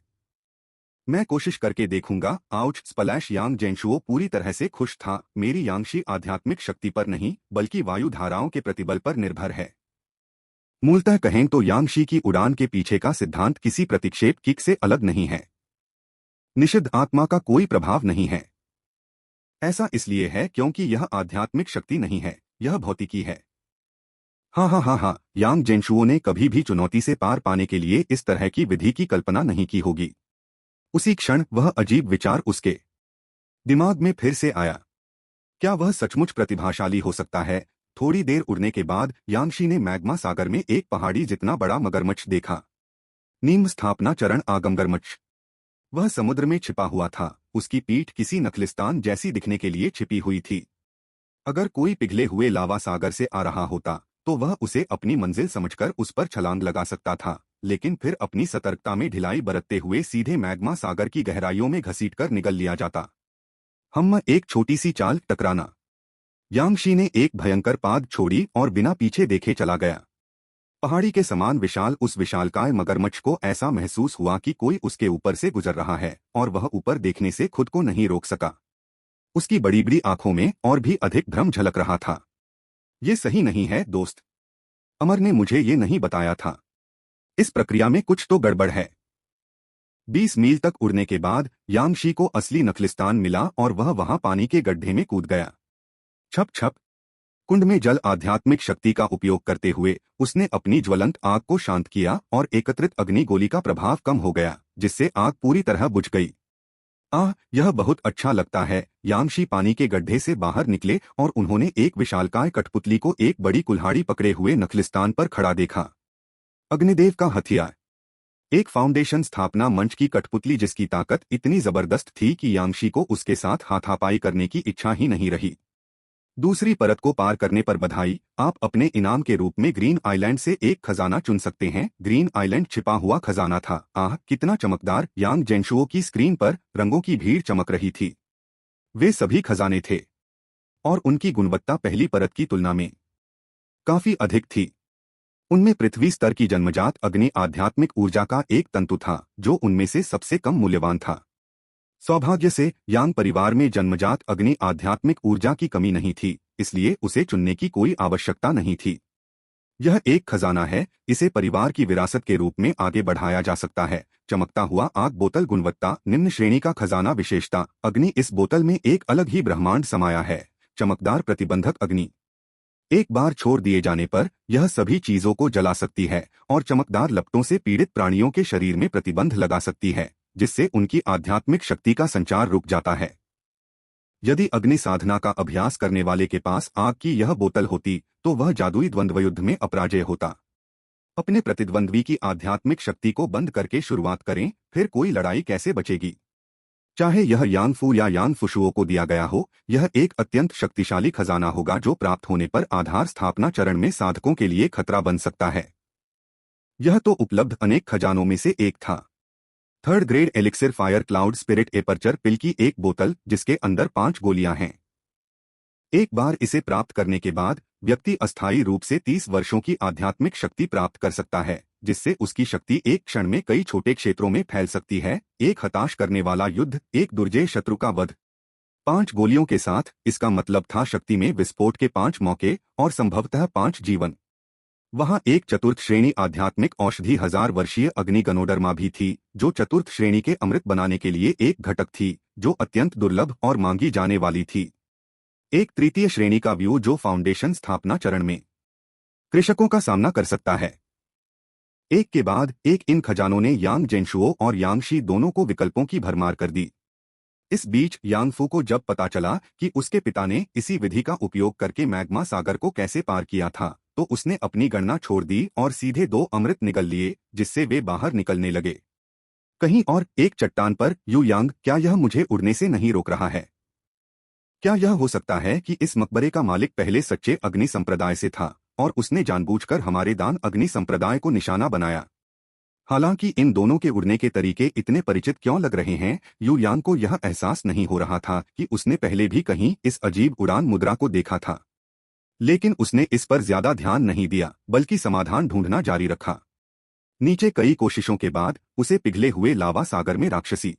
मैं कोशिश करके देखूंगा। Ouch splash! यांग जेनशुओ पूरी तरह से खुश था। मेरी यांगशी आध्यात्मिक शक्ति पर नहीं, बल्कि वायु धाराओं के प्रतिबल पर निर्भर है। मूलतः कहें तो यांगशी की उड़ान के पीछे का सिद्धांत किसी प्रतिक्षेप किक से अलग नहीं है। निषिद्ध आत्मा का कोई प्रभाव नहीं है। ऐसा इसलिए है क्योंकि यह आध्यात्मिक शक्ति नहीं है, यह भौतिकी है। हाँ, यांग जेनशुओ ने कभी भी चुनौती से पार पाने के लिए इस तरह की विधि की कल्पना नहीं की होगी। उसी क्षण वह अजीब विचार उसके दिमाग में फिर से आया। क्या वह सचमुच प्रतिभाशाली हो सकता है? थोड़ी देर उड़ने के बाद यांगशी ने मैग्मा सागर में एक पहाड़ी जितना बड़ा मगरमच्छ देखा। नीम स्थापना चरण आगमगरमच्छ। वह समुद्र में छिपा हुआ था। उसकी पीठ किसी नखलिस्तान जैसी दिखने के लिए छिपी हुई थी। अगर कोई पिघले हुए लावा सागर से आ रहा होता तो वह उसे अपनी मंजिल समझकर उस पर छलांग लगा सकता था, लेकिन फिर अपनी सतर्कता में ढिलाई बरतते हुए सीधे मैग्मा सागर की गहराइयों में घसीटकर निगल लिया जाता। एक छोटी सी चाल टकराना। यांगशी ने एक भयंकर पाद छोड़ी और बिना पीछे देखे चला गया। पहाड़ी के समान विशाल उस विशालकाय मगरमच्छ को ऐसा महसूस हुआ कि कोई उसके ऊपर से गुजर रहा है, और वह ऊपर देखने से खुद को नहीं रोक सका। उसकी बड़ी बड़ी आंखों में और भी अधिक भ्रम झलक रहा था। ये सही नहीं है दोस्त। अमर ने मुझे ये नहीं बताया था। इस प्रक्रिया में कुछ तो गड़बड़ है। 20 मील तक उड़ने के बाद यांगशी को असली नखलिस्तान मिला और वह वहां पानी के गड्ढे में कूद गया। छप छप। कुंड में जल आध्यात्मिक शक्ति का उपयोग करते हुए उसने अपनी ज्वलंत आग को शांत किया और एकत्रित अग्नि गोली का प्रभाव कम हो गया, जिससे आग पूरी तरह बुझ गई। यह बहुत अच्छा लगता है। यांगशी पानी के गड्ढे से बाहर निकले और उन्होंने एक विशालकाय कठपुतली को एक बड़ी कुल्हाड़ी पकड़े हुए नखलिस्तान पर खड़ा देखा। अग्निदेव का हथियार। एक फाउंडेशन स्थापना मंच की कठपुतली जिसकी ताकत इतनी जबरदस्त थी कि यांगशी को उसके साथ हाथापाई करने की इच्छा ही नहीं रही। दूसरी परत को पार करने पर बधाई। आप अपने इनाम के रूप में ग्रीन आइलैंड से एक खजाना चुन सकते हैं। ग्रीन आइलैंड छिपा हुआ खजाना था। कितना चमकदार! यांग जेनशुओ की स्क्रीन पर रंगों की भीड़ चमक रही थी। वे सभी खजाने थे और उनकी गुणवत्ता पहली परत की तुलना में काफी अधिक थी। उनमें पृथ्वी स्तर की जन्मजात अग्नि आध्यात्मिक ऊर्जा का एक तंतु था, जो उनमें से सबसे कम मूल्यवान था। सौभाग्य से यांग परिवार में जन्मजात अग्नि आध्यात्मिक ऊर्जा की कमी नहीं थी, इसलिए उसे चुनने की कोई आवश्यकता नहीं थी। यह एक खजाना है, इसे परिवार की विरासत के रूप में आगे बढ़ाया जा सकता है। चमकता हुआ आग बोतल। गुणवत्ता निम्न श्रेणी का खजाना। विशेषता अग्नि। इस बोतल में एक अलग ही ब्रह्मांड समाया है। चमकदार प्रतिबंधक अग्नि। एक बार छोड़ दिए जाने पर यह सभी चीजों को जला सकती है और चमकदार लपटों से पीड़ित प्राणियों के शरीर में प्रतिबंध लगा सकती है, जिससे उनकी आध्यात्मिक शक्ति का संचार रुक जाता है। यदि अग्नि साधना का अभ्यास करने वाले के पास आग की यह बोतल होती तो वह जादुई द्वंद्वयुद्ध में अपराजय होता। अपने प्रतिद्वंद्वी की आध्यात्मिक शक्ति को बंद करके शुरुआत करें, फिर कोई लड़ाई कैसे बचेगी? चाहे यह यांगफू या यांगफुशुओ को दिया गया हो, यह एक अत्यंत शक्तिशाली खजाना होगा जो प्राप्त होने पर आधार स्थापना चरण में साधकों के लिए खतरा बन सकता है। यह तो उपलब्ध अनेक खजानों में से एक था। Third grade elixir fire cloud spirit aperture pill की एक बोतल जिसके अंदर 5 गोलियां हैं। एक बार इसे प्राप्त करने के बाद व्यक्ति अस्थायी रूप से 30 वर्षों की आध्यात्मिक शक्ति प्राप्त कर सकता है, जिससे उसकी शक्ति एक क्षण में कई छोटे क्षेत्रों में फैल सकती है। एक हताश करने वाला युद्ध, एक दुर्जय शत्रु का वध। 5 गोलियों के साथ इसका मतलब था शक्ति में विस्फोट के 5 मौके और संभवतः 5 जीवन। वहां एक चतुर्थ श्रेणी आध्यात्मिक औषधि 1000 वर्षीय अग्नि गनोडर्मा भी थी, जो चतुर्थ श्रेणी के अमृत बनाने के लिए एक घटक थी, जो अत्यंत दुर्लभ और मांगी जाने वाली थी। एक तृतीय श्रेणी का व्यू जो फाउंडेशन स्थापना चरण में कृषकों का सामना कर सकता है। एक के बाद एक इन खजानों ने यांग जेनशुओ और यांगशी दोनों को विकल्पों की भरमार कर दी। इस बीच यांगफू को जब पता चला कि उसके पिता ने इसी विधि का उपयोग करके मैग्मा सागर को कैसे पार किया था, तो उसने अपनी गणना छोड़ दी और सीधे 2 अमृत निगल लिए, जिससे वे बाहर निकलने लगे। कहीं और एक चट्टान पर यू यांग, क्या यह मुझे उड़ने से नहीं रोक रहा है? क्या यह हो सकता है कि इस मकबरे का मालिक पहले सच्चे अग्नि संप्रदाय से था और उसने जानबूझकर हमारे दान अग्नि संप्रदाय को निशाना बनाया? हालांकि इन दोनों के उड़ने के तरीके इतने परिचित क्यों लग रहे हैं, यू यांग को यह एहसास नहीं हो रहा था कि उसने पहले भी कहीं इस अजीब उड़ान मुद्रा को देखा था। लेकिन उसने इस पर ज्यादा ध्यान नहीं दिया, बल्कि समाधान ढूंढना जारी रखा। नीचे कई कोशिशों के बाद उसे पिघले हुए लावा सागर में राक्षसी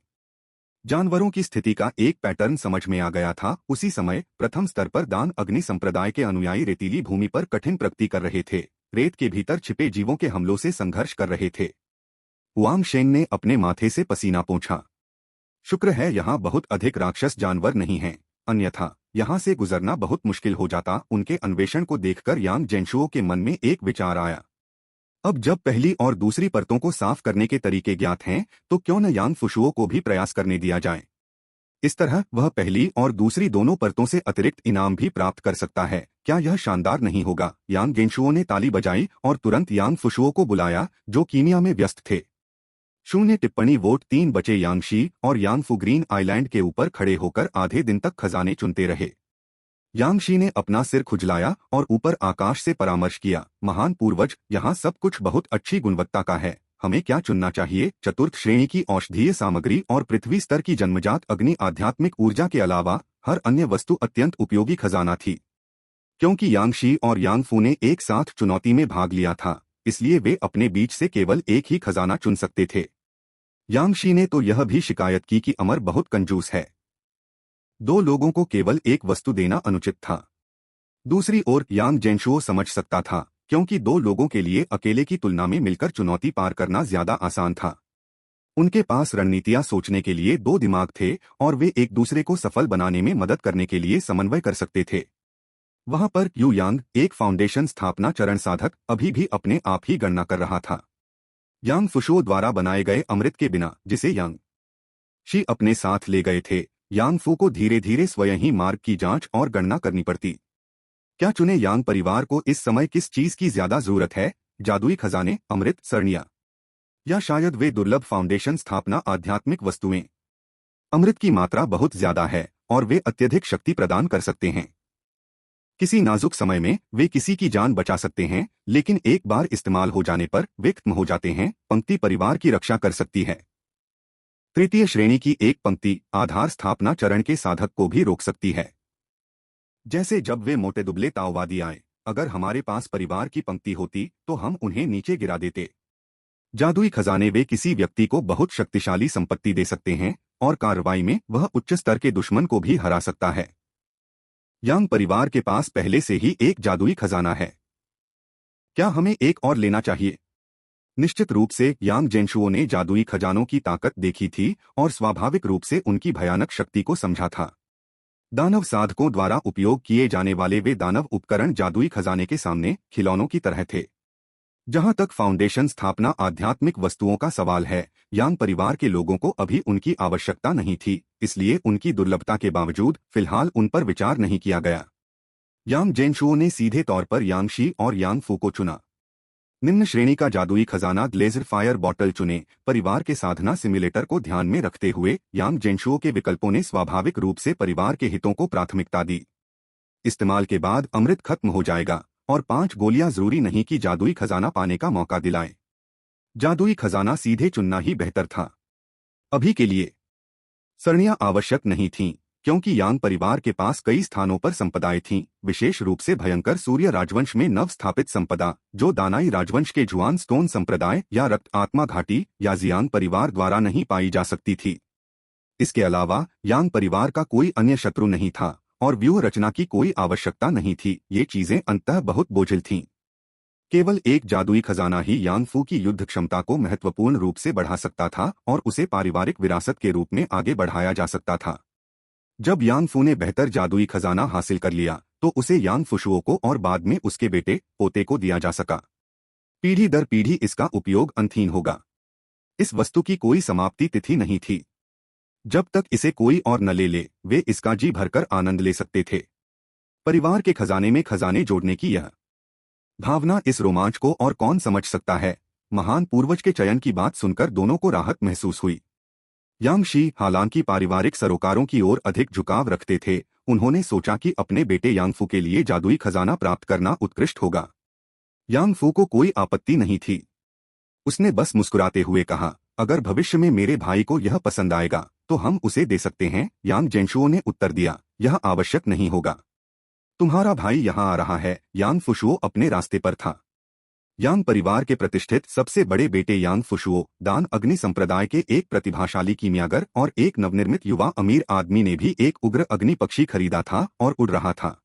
जानवरों की स्थिति का एक पैटर्न समझ में आ गया था। उसी समय प्रथम स्तर पर दान अग्नि संप्रदाय के अनुयायी रेतीली भूमि पर कठिन प्रगति कर रहे थे, रेत के भीतर छिपे जीवों के हमलों से संघर्ष कर रहे थे। वांग शेंग ने अपने माथे से पसीना पोंछा। शुक्र है यहाँ बहुत अधिक राक्षस जानवर नहीं हैं, अन्यथा यहाँ से गुजरना बहुत मुश्किल हो जाता। उनके अन्वेषण को देखकर यांग जेनशुओ के मन में एक विचार आया। अब जब पहली और दूसरी परतों को साफ करने के तरीके ज्ञात हैं, तो क्यों न यांग फुशुओ को भी प्रयास करने दिया जाए। इस तरह वह पहली और दूसरी दोनों परतों से अतिरिक्त इनाम भी प्राप्त कर सकता है। क्या यह शानदार नहीं होगा? यांग गेंशुओ ने ताली बजाई और तुरंत यांग फुशुओ को बुलाया, जो कीमिया में व्यस्त थे। 0 टिप्पणी वोट 3 बचे यांगशी और यांगफू ग्रीन आइलैंड के ऊपर खड़े होकर आधे दिन तक खजाने चुनते रहे। यांगशी ने अपना सिर खुजलाया और ऊपर आकाश से परामर्श किया। महान पूर्वज, यहाँ सब कुछ बहुत अच्छी गुणवत्ता का है। हमें क्या चुनना चाहिए? चतुर्थ श्रेणी की औषधीय सामग्री और पृथ्वी स्तर की जन्मजात अग्नि आध्यात्मिक ऊर्जा के अलावा हर अन्य वस्तु अत्यंत उपयोगी खजाना थी। क्योंकि यांगशी और यांगफू ने एक साथ चुनौती में भाग लिया था, इसलिए वे अपने बीच से केवल एक ही खजाना चुन सकते थे। यांगशी ने तो यह भी शिकायत की कि अमर बहुत कंजूस है। 2 लोगों को केवल एक वस्तु देना अनुचित था। दूसरी ओर यांग जेनशुओ समझ सकता था, क्योंकि 2 लोगों के लिए अकेले की तुलना में मिलकर चुनौती पार करना ज्यादा आसान था। उनके पास रणनीतियां सोचने के लिए 2 दिमाग थे और वे एक दूसरे को सफल बनाने में मदद करने के लिए समन्वय कर सकते थे। वहां पर यू यांग, एक फाउंडेशन स्थापना चरण साधक, अभी भी अपने आप ही गणना कर रहा था। यांग फुशुओ द्वारा बनाए गए अमृत के बिना, जिसे यांग शी अपने साथ ले गए थे, यांगफू को धीरे धीरे स्वयं ही मार्ग की जांच और गणना करनी पड़ती। क्या चुने यांग परिवार को इस समय किस चीज की ज्यादा जरूरत है? जादुई खजाने, अमृत, सरणियां, या शायद वे दुर्लभ फाउंडेशन स्थापना आध्यात्मिक वस्तुएं? अमृत की मात्रा बहुत ज्यादा है और वे अत्यधिक शक्ति प्रदान कर सकते हैं। किसी नाजुक समय में वे किसी की जान बचा सकते हैं, लेकिन एक बार इस्तेमाल हो जाने पर वे खत्म हो जाते हैं। पंक्ति परिवार की रक्षा कर सकती है। तृतीय श्रेणी की एक पंक्ति आधार स्थापना चरण के साधक को भी रोक सकती है। जैसे जब वे मोटे दुबले ताओवादी आए, अगर हमारे पास परिवार की पंक्ति होती तो हम उन्हें नीचे गिरा देते। जादुई खजाने वे किसी व्यक्ति को बहुत शक्तिशाली संपत्ति दे सकते हैं और कार्रवाई में वह उच्च स्तर के दुश्मन को भी हरा सकता है। यांग परिवार के पास पहले से ही एक जादुई खजाना है। क्या हमें एक और लेना चाहिए? निश्चित रूप से यांग जेनशुओ ने जादुई खजानों की ताकत देखी थी और स्वाभाविक रूप से उनकी भयानक शक्ति को समझा था। दानव साधकों द्वारा उपयोग किए जाने वाले वे दानव उपकरण जादुई खजाने के सामने खिलौनों की तरह थे। जहां तक फाउंडेशन स्थापना आध्यात्मिक वस्तुओं का सवाल है, यांग परिवार के लोगों को अभी उनकी आवश्यकता नहीं थी, इसलिए उनकी दुर्लभता के बावजूद फिलहाल उन पर विचार नहीं किया गया। यांग जेनशुओ ने सीधे तौर पर यांगशी और यांगफू को चुना। निम्न श्रेणी का जादुई खजाना लेजर फायर बॉटल चुने। परिवार के साधना सिम्युलेटर को ध्यान में रखते हुए यांग जेनशुओ के विकल्पों ने स्वाभाविक रूप से परिवार के हितों को प्राथमिकता दी। इस्तेमाल के बाद अमृत खत्म हो जाएगा और 5 गोलियां जरूरी नहीं कि जादुई खजाना पाने का मौका दिलाएं। जादुई खजाना सीधे चुनना ही बेहतर था। अभी के लिए सरणियां आवश्यक नहीं थीं, क्योंकि यांग परिवार के पास कई स्थानों पर संपदाएं थीं, विशेष रूप से भयंकर सूर्य राजवंश में नव स्थापित संपदा, जो दानाई राजवंश के जुआन स्टोन संप्रदाय या रक्त आत्मा घाटी या जियांग परिवार द्वारा नहीं पाई जा सकती थी। इसके अलावा यांग परिवार का कोई अन्य शत्रु नहीं था और व्यूह रचना की कोई आवश्यकता नहीं थी। ये चीजें अंततः बहुत बोझिल थीं। केवल एक जादुई खजाना ही यांग फू की युद्ध क्षमता को महत्वपूर्ण रूप से बढ़ा सकता था और उसे पारिवारिक विरासत के रूप में आगे बढ़ाया जा सकता था। जब यांग फू ने बेहतर जादुई खजाना हासिल कर लिया तो उसे यांग फुशुओ को और बाद में उसके बेटे पोते को दिया जा सका। पीढ़ी दर पीढ़ी इसका उपयोग अंतहीन होगा। इस वस्तु की कोई समाप्ति तिथि नहीं थी। जब तक इसे कोई और न ले ले, वे इसका जी भरकर आनंद ले सकते थे। परिवार के खजाने में खजाने जोड़ने की यह भावना, इस रोमांच को और कौन समझ सकता है। महान पूर्वज के चयन की बात सुनकर दोनों को राहत महसूस हुई। यांग शी हालांकि पारिवारिक सरोकारों की ओर अधिक झुकाव रखते थे, उन्होंने सोचा कि अपने बेटे यांग फू के लिए जादुई खजाना प्राप्त करना उत्कृष्ट होगा। यांग फू को कोई आपत्ति नहीं थी। उसने बस मुस्कुराते हुए कहा, अगर भविष्य में मेरे भाई को यह पसंद आएगा तो हम उसे दे सकते हैं। यांग जेनशुओ ने उत्तर दिया, यह आवश्यक नहीं होगा। तुम्हारा भाई यहाँ आ रहा है। यांग फुशुओ अपने रास्ते पर था। यांग परिवार के प्रतिष्ठित सबसे बड़े बेटे यांग फुशुओ, दान अग्नि संप्रदाय के एक प्रतिभाशाली कीमियागर और एक नवनिर्मित युवा अमीर आदमी ने भी एक उग्र अग्नि पक्षी खरीदा था और उड़ रहा था।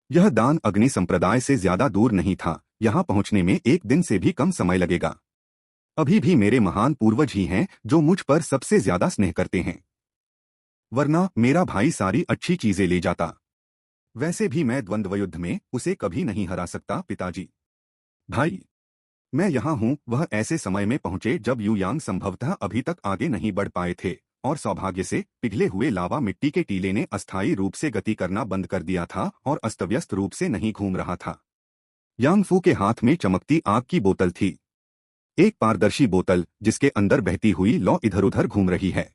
यह दान अग्नि संप्रदाय से ज्यादा दूर नहीं था। यहाँ पहुंचने में एक दिन से भी कम समय लगेगा। अभी भी मेरे महान पूर्वज ही हैं जो मुझ पर सबसे ज्यादा स्नेह करते हैं, वरना मेरा भाई सारी अच्छी चीजें ले जाता। वैसे भी मैं द्वंद्व युद्ध में उसे कभी नहीं हरा सकता। पिताजी, भाई, मैं यहाँ हूँ। वह ऐसे समय में पहुंचे जब यू यांग संभवतः अभी तक आगे नहीं बढ़ पाए थे और सौभाग्य से पिघले हुए लावा मिट्टी के टीले ने अस्थायी रूप से गति करना बंद कर दिया था और अस्तव्यस्त रूप से नहीं घूम रहा था। यांग फू के हाथ में चमकती आग की बोतल थी, एक पारदर्शी बोतल जिसके अंदर बहती हुई लौ इधर उधर घूम रही है।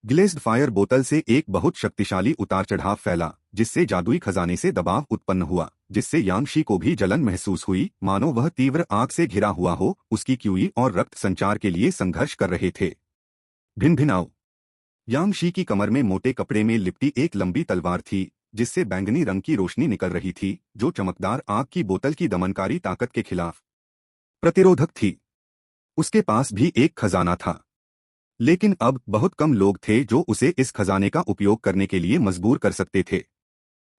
ग्लेज्ड फायर बोतल से एक बहुत शक्तिशाली उतार चढ़ाव फैला, जिससे जादुई खजाने से दबाव उत्पन्न हुआ, जिससे यांग शी को भी जलन महसूस हुई, मानो वह तीव्र आग से घिरा हुआ हो। उसकी क्यूई और रक्त संचार के लिए संघर्ष कर रहे थे। भिन भिनाओ। यांग शी की कमर में मोटे कपड़े में लिपटी एक लंबी तलवार थी, जिससे बैंगनी रंग की रोशनी निकल रही थी, जो चमकदार आग की बोतल की दमनकारी ताकत के खिलाफ प्रतिरोधक थी। उसके पास भी एक खजाना था, लेकिन अब बहुत कम लोग थे जो उसे इस खजाने का उपयोग करने के लिए मजबूर कर सकते थे।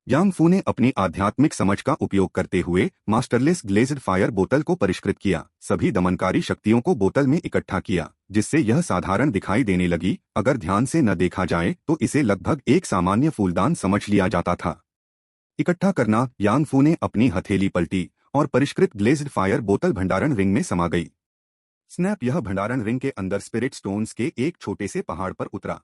यांग फू ने अपनी आध्यात्मिक समझ का उपयोग करते हुए मास्टरलेस ग्लेज्ड फायर बोतल को परिष्कृत किया, सभी दमनकारी शक्तियों को बोतल में इकट्ठा किया, जिससे यह साधारण दिखाई देने लगी। अगर ध्यान से न देखा जाए तो इसे लगभग एक सामान्य फूलदान समझ लिया जाता था। इकट्ठा करना। यांग फू ने अपनी हथेली पलटी और परिष्कृत ग्लेज्ड फायर बोतल भंडारण रिंग में समा गई। स्नैप। यह भंडारण रिंग के अंदर स्पिरिट स्टोन्स के एक छोटे से पहाड़ पर उतरा।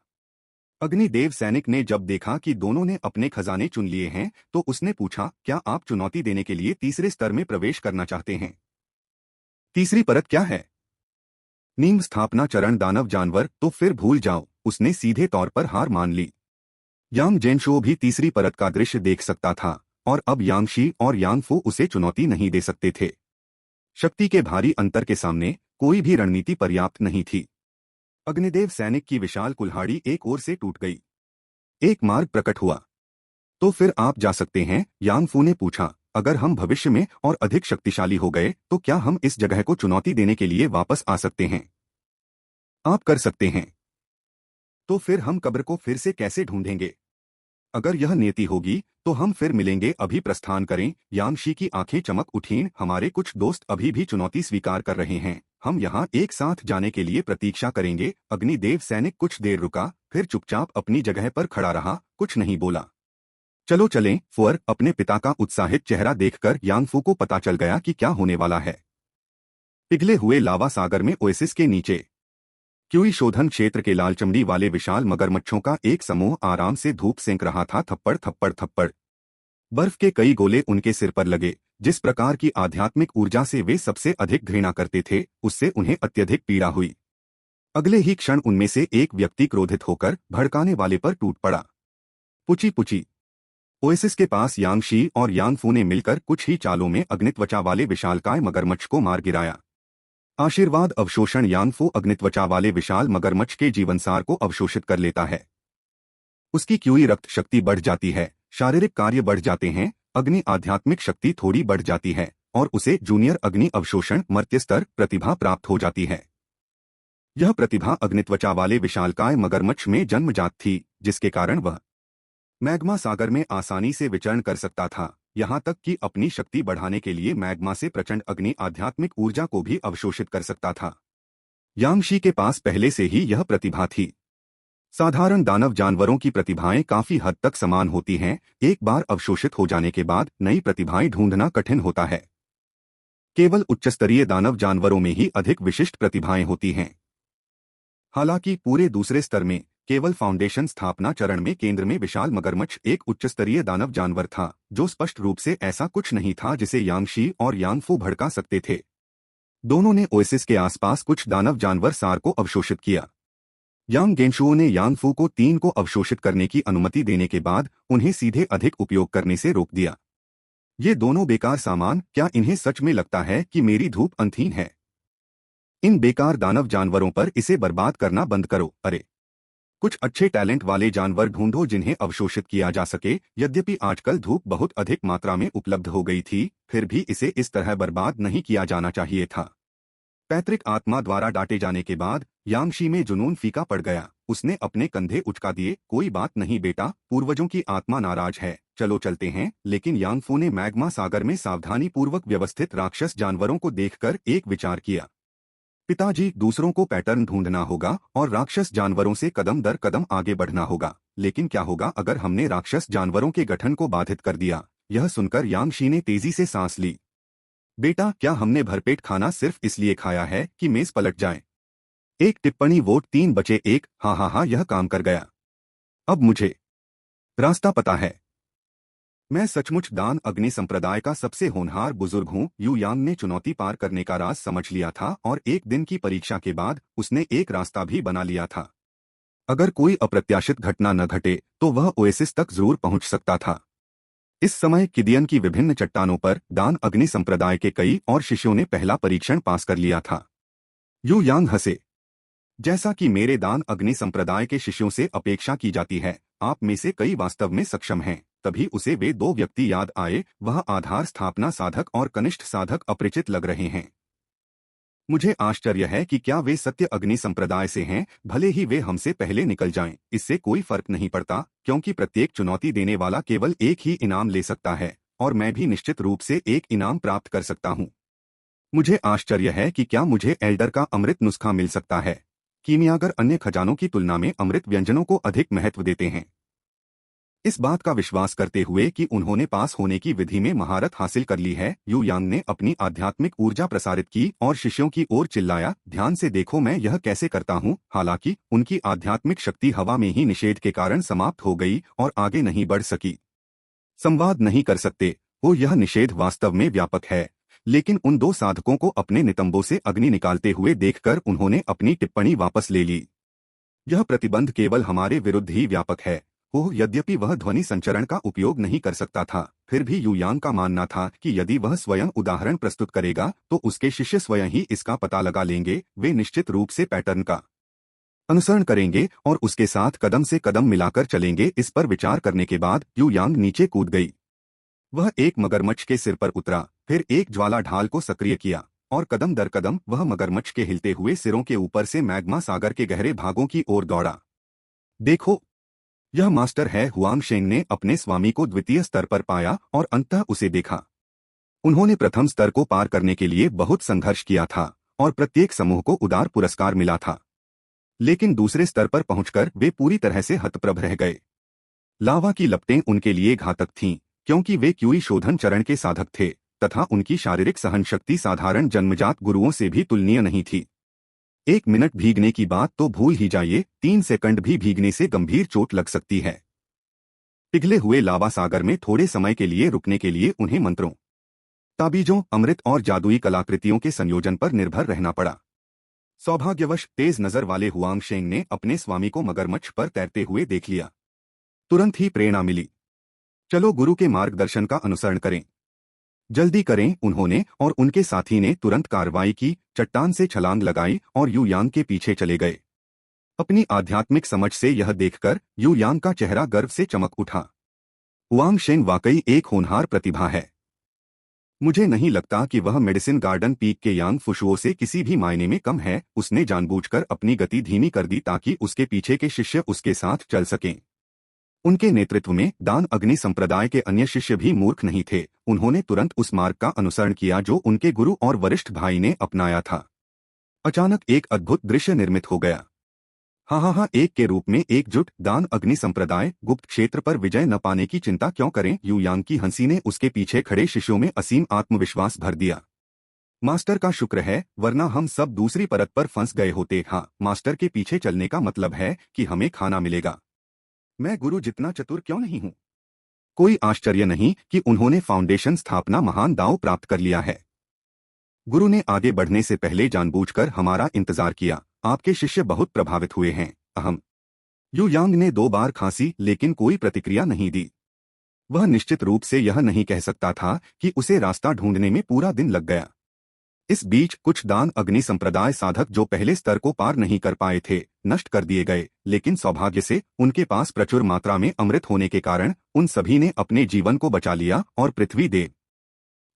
अग्निदेव सैनिक ने जब देखा कि दोनों ने अपने खजाने चुन लिए हैं तो उसने पूछा, क्या आप चुनौती देने के लिए तीसरे स्तर में प्रवेश करना चाहते हैं? तीसरी परत क्या है? नीम स्थापना चरण। दानव जानवर। तो फिर भूल जाओ। उसने सीधे तौर पर हार मान ली। यांग जेनशो भी तीसरी परत का दृश्य देख सकता था और अब यांग शी और यांग फू उसे चुनौती नहीं दे सकते थे। शक्ति के भारी अंतर के सामने कोई भी रणनीति पर्याप्त नहीं थी। अग्निदेव सैनिक की विशाल कुल्हाड़ी एक ओर से टूट गई। एक मार्ग प्रकट हुआ। तो फिर आप जा सकते हैं? यांग फू ने पूछा, अगर हम भविष्य में और अधिक शक्तिशाली हो गए तो क्या हम इस जगह को चुनौती देने के लिए वापस आ सकते हैं? आप कर सकते हैं। तो फिर हम कब्र को फिर से कैसे ढूंढेंगे? अगर यह नियति होगी तो हम फिर मिलेंगे। अभी प्रस्थान करें। यांग शी की आंखें चमक उठीं। हमारे कुछ दोस्त अभी भी चुनौती स्वीकार कर रहे हैं। हम यहाँ एक साथ जाने के लिए प्रतीक्षा करेंगे। अग्निदेव सैनिक कुछ देर रुका, फिर चुपचाप अपनी जगह पर खड़ा रहा, कुछ नहीं बोला। चलो चलें। फुअर। अपने पिता का उत्साहित चेहरा देखकर यांग फू को पता चल गया कि क्या होने वाला है। पिघले हुए लावा सागर में ओएसिस के नीचे क्यूई शोधन क्षेत्र के लाल चमड़ी वाले विशाल मगरमच्छों का एक समूह आराम से धूप सेंक रहा था। थप्पड़ थप्पड़ थप्पड़। बर्फ के कई गोले उनके सिर पर लगे। जिस प्रकार की आध्यात्मिक ऊर्जा से वे सबसे अधिक घृणा करते थे, उससे उन्हें अत्यधिक पीड़ा हुई। अगले ही क्षण उनमें से एक व्यक्ति क्रोधित होकर भड़काने वाले पर टूट पड़ा। पुची पुची। ओएसिस के पास यांग शी और यांग फू ने मिलकर कुछ ही चालों में अग्नित्वचा वाले विशालकाय मगरमच्छ को मार गिराया। आशीर्वाद अवशोषण यानफो अग्नित्वचा वाले विशाल मगरमच्छ के जीवनसार को अवशोषित कर लेता है। उसकी क्यूई रक्त शक्ति बढ़ जाती है, शारीरिक कार्य बढ़ जाते हैं, अग्नि आध्यात्मिक शक्ति थोड़ी बढ़ जाती है और उसे जूनियर अग्नि अवशोषण मर्त्य स्तर प्रतिभा प्राप्त हो जाती है। यह प्रतिभा अग्नित्वचा वाले विशालकाय मगरमच्छ में जन्मजात थी, जिसके कारण वह मैग्मा सागर में आसानी से विचरण कर सकता था, यहाँ तक कि अपनी शक्ति बढ़ाने के लिए मैग्मा से प्रचंड अग्नि आध्यात्मिक ऊर्जा को भी अवशोषित कर सकता था। यांगशी के पास पहले से ही यह प्रतिभा थी। साधारण दानव जानवरों की प्रतिभाएं काफी हद तक समान होती हैं, एक बार अवशोषित हो जाने के बाद नई प्रतिभाएं ढूंढना कठिन होता है। केवल उच्चस्तरीय दानव जानवरों में ही अधिक विशिष्ट प्रतिभाएं होती हैं। हालांकि पूरे दूसरे स्तर में केवल फाउंडेशन स्थापना चरण में केंद्र में विशाल मगरमच्छ एक उच्चस्तरीय दानव जानवर था, जो स्पष्ट रूप से ऐसा कुछ नहीं था जिसे यांगशी और यानफो भड़का सकते थे। दोनों ने ओएसिस के आसपास कुछ दानव जानवर सार को अवशोषित किया। यांग गेंशुओ ने यानफू को 3 को अवशोषित करने की अनुमति देने के बाद उन्हें सीधे अधिक उपयोग करने से रोक दिया। ये दोनों बेकार सामान, क्या इन्हें सच में लगता है कि मेरी धूप अंतहीन है? इन बेकार दानव जानवरों पर इसे बर्बाद करना बंद करो। अरे, कुछ अच्छे टैलेंट वाले जानवर ढूंढो जिन्हें अवशोषित किया जा सके। यद्यपि आजकल धूप बहुत अधिक मात्रा में उपलब्ध हो गई थी, फिर भी इसे इस तरह बर्बाद नहीं किया जाना चाहिए था। पैतृक आत्मा द्वारा डांटे जाने के बाद यांगशी में जुनून फीका पड़ गया। उसने अपने कंधे उचका दिए। कोई बात नहीं बेटा, पूर्वजों की आत्मा नाराज है, चलो चलते हैं। लेकिन यांगफू ने मैग्मा सागर में सावधानी पूर्वक व्यवस्थित राक्षस जानवरों को देखकर एक विचार किया। पिताजी, दूसरों को पैटर्न ढूंढना होगा और राक्षस जानवरों से कदम दर कदम आगे बढ़ना होगा। लेकिन क्या होगा अगर हमने राक्षस जानवरों के गठन को बाधित कर दिया? यह सुनकर यांगशी ने तेजी से सांस ली। बेटा, क्या हमने भरपेट खाना सिर्फ इसलिए खाया है कि मेज पलट जाए? एक टिप्पणी वोट 3/1। हाँ, यह काम कर गया। अब मुझे रास्ता पता है। मैं सचमुच दान अग्नि संप्रदाय का सबसे होनहार बुजुर्ग हूँ। यू यांग ने चुनौती पार करने का राज समझ लिया था और एक दिन की परीक्षा के बाद उसने एक रास्ता भी बना लिया था। अगर कोई अप्रत्याशित घटना न घटे तो वह ओएसिस तक जरूर पहुंच सकता था। इस समय किदियन की विभिन्न चट्टानों पर दान अग्नि संप्रदाय के कई और शिष्यों ने पहला परीक्षण पास कर लिया था। यू यांग हंसे। जैसा कि मेरे दान अग्नि संप्रदाय के शिष्यों से अपेक्षा की जाती है, आप में से कई वास्तव में सक्षम हैं। तभी उसे वे 2 व्यक्ति याद आए, वह आधार स्थापना साधक और कनिष्ठ साधक अपरिचित लग रहे हैं। मुझे आश्चर्य है कि क्या वे सत्य अग्नि संप्रदाय से हैं। भले ही वे हमसे पहले निकल जाएं, इससे कोई फर्क नहीं पड़ता, क्योंकि प्रत्येक चुनौती देने वाला केवल एक ही इनाम ले सकता है और मैं भी निश्चित रूप से एक इनाम प्राप्त कर सकता हूँ। मुझे आश्चर्य है कि क्या मुझे एल्डर का अमृत नुस्खा मिल सकता है। कीमियागर अन्य खजानों की तुलना में अमृत व्यंजनों को अधिक महत्व देते हैं। इस बात का विश्वास करते हुए कि उन्होंने पास होने की विधि में महारत हासिल कर ली है, यू यांग ने अपनी आध्यात्मिक ऊर्जा प्रसारित की और शिष्यों की ओर चिल्लाया, ध्यान से देखो मैं यह कैसे करता हूँ। हालांकि उनकी आध्यात्मिक शक्ति हवा में ही निषेध के कारण समाप्त हो गई और आगे नहीं बढ़ सकी। संवाद नहीं कर सकते वो, यह निषेध वास्तव में व्यापक है। लेकिन उन 2 साधकों को अपने नितंबों से अग्नि निकालते हुए देखकर उन्होंने अपनी टिप्पणी वापस ले ली। यह प्रतिबंध केवल हमारे विरुद्ध ही व्यापक है। ओह, यद्यपि वह ध्वनि संचरण का उपयोग नहीं कर सकता था, फिर भी यू यांग का मानना था कि यदि वह स्वयं उदाहरण प्रस्तुत करेगा तो उसके शिष्य स्वयं ही इसका पता लगा लेंगे। वे निश्चित रूप से पैटर्न का अनुसरण करेंगे और उसके साथ कदम से कदम मिलाकर चलेंगे। इस पर विचार करने के बाद यू यांग नीचे कूद गई। वह एक मगरमच्छ के सिर पर उतरा, फिर एक ज्वाला ढाल को सक्रिय किया और कदम दर कदम वह मगरमच्छ के हिलते हुए सिरों के ऊपर से मैग्मा सागर के गहरे भागों की ओर दौड़ा। देखो, यह मास्टर है। हुआंग शेंग ने अपने स्वामी को द्वितीय स्तर पर पाया और अंततः उसे देखा। उन्होंने प्रथम स्तर को पार करने के लिए बहुत संघर्ष किया था और प्रत्येक समूह को उदार पुरस्कार मिला था, लेकिन दूसरे स्तर पर पहुंचकर वे पूरी तरह से हतप्रभ रह गए। लावा की लपटें उनके लिए घातक थीं, क्योंकि वे क्यूई शोधन चरण के साधक थे तथा उनकी शारीरिक सहनशक्ति साधारण जन्मजात गुरुओं से भी तुलनीय नहीं थी। 1 मिनट भीगने की बात तो भूल ही जाइए, 3 सेकंड भी भीगने से गंभीर चोट लग सकती है। पिघले हुए लावा सागर में थोड़े समय के लिए रुकने के लिए उन्हें मंत्रों, ताबीजों, अमृत और जादुई कलाकृतियों के संयोजन पर निर्भर रहना पड़ा। सौभाग्यवश तेज नजर वाले हुआंग शेंग ने अपने स्वामी को मगरमच्छ पर तैरते हुए देख लिया। तुरंत ही प्रेरणा मिली। चलो गुरु के मार्गदर्शन का अनुसरण करें। जल्दी करें, उन्होंने और उनके साथी ने तुरंत कार्रवाई की, चट्टान से छलांग लगाई और यू यांग के पीछे चले गए। अपनी आध्यात्मिक समझ से यह देखकर यू यांग का चेहरा गर्व से चमक उठा। हुआंग शेंग वाकई एक होनहार प्रतिभा है। मुझे नहीं लगता कि वह मेडिसिन गार्डन पीक के यांग फुशुओं से किसी भी मायने में कम है। उसने जानबूझकर अपनी गति धीमी कर दी ताकि उसके पीछे के शिष्य उसके साथ चल सकें। उनके नेतृत्व में दान अग्नि संप्रदाय के अन्य शिष्य भी मूर्ख नहीं थे। उन्होंने तुरंत उस मार्ग का अनुसरण किया जो उनके गुरु और वरिष्ठ भाई ने अपनाया था। अचानक एक अद्भुत दृश्य निर्मित हो गया। हाँ, एक के रूप में एकजुट दान अग्नि संप्रदाय गुप्त क्षेत्र पर विजय न पाने की चिंता क्यों करें। यू यांग की हंसी ने उसके पीछे खड़े शिष्यों में असीम आत्मविश्वास भर दिया। मास्टर का शुक्र है, वरना हम सब दूसरी परत पर फंस गए होते। हाँ, मास्टर के पीछे चलने का मतलब है कि हमें खाना मिलेगा। मैं गुरु जितना चतुर क्यों नहीं हूँ। कोई आश्चर्य नहीं कि उन्होंने फाउंडेशन स्थापना महान दांव प्राप्त कर लिया है। गुरु ने आगे बढ़ने से पहले जानबूझकर हमारा इंतजार किया। आपके शिष्य बहुत प्रभावित हुए हैं। अहम यू यांग ने 2 बार खांसी लेकिन कोई प्रतिक्रिया नहीं दी। वह निश्चित रूप से यह नहीं कह सकता था कि उसे रास्ता ढूंढने में पूरा दिन लग गया। इस बीच कुछ दान अग्नि संप्रदाय साधक जो पहले स्तर को पार नहीं कर पाए थे नष्ट कर दिए गए, लेकिन सौभाग्य से उनके पास प्रचुर मात्रा में अमृत होने के कारण उन सभी ने अपने जीवन को बचा लिया और पृथ्वी देव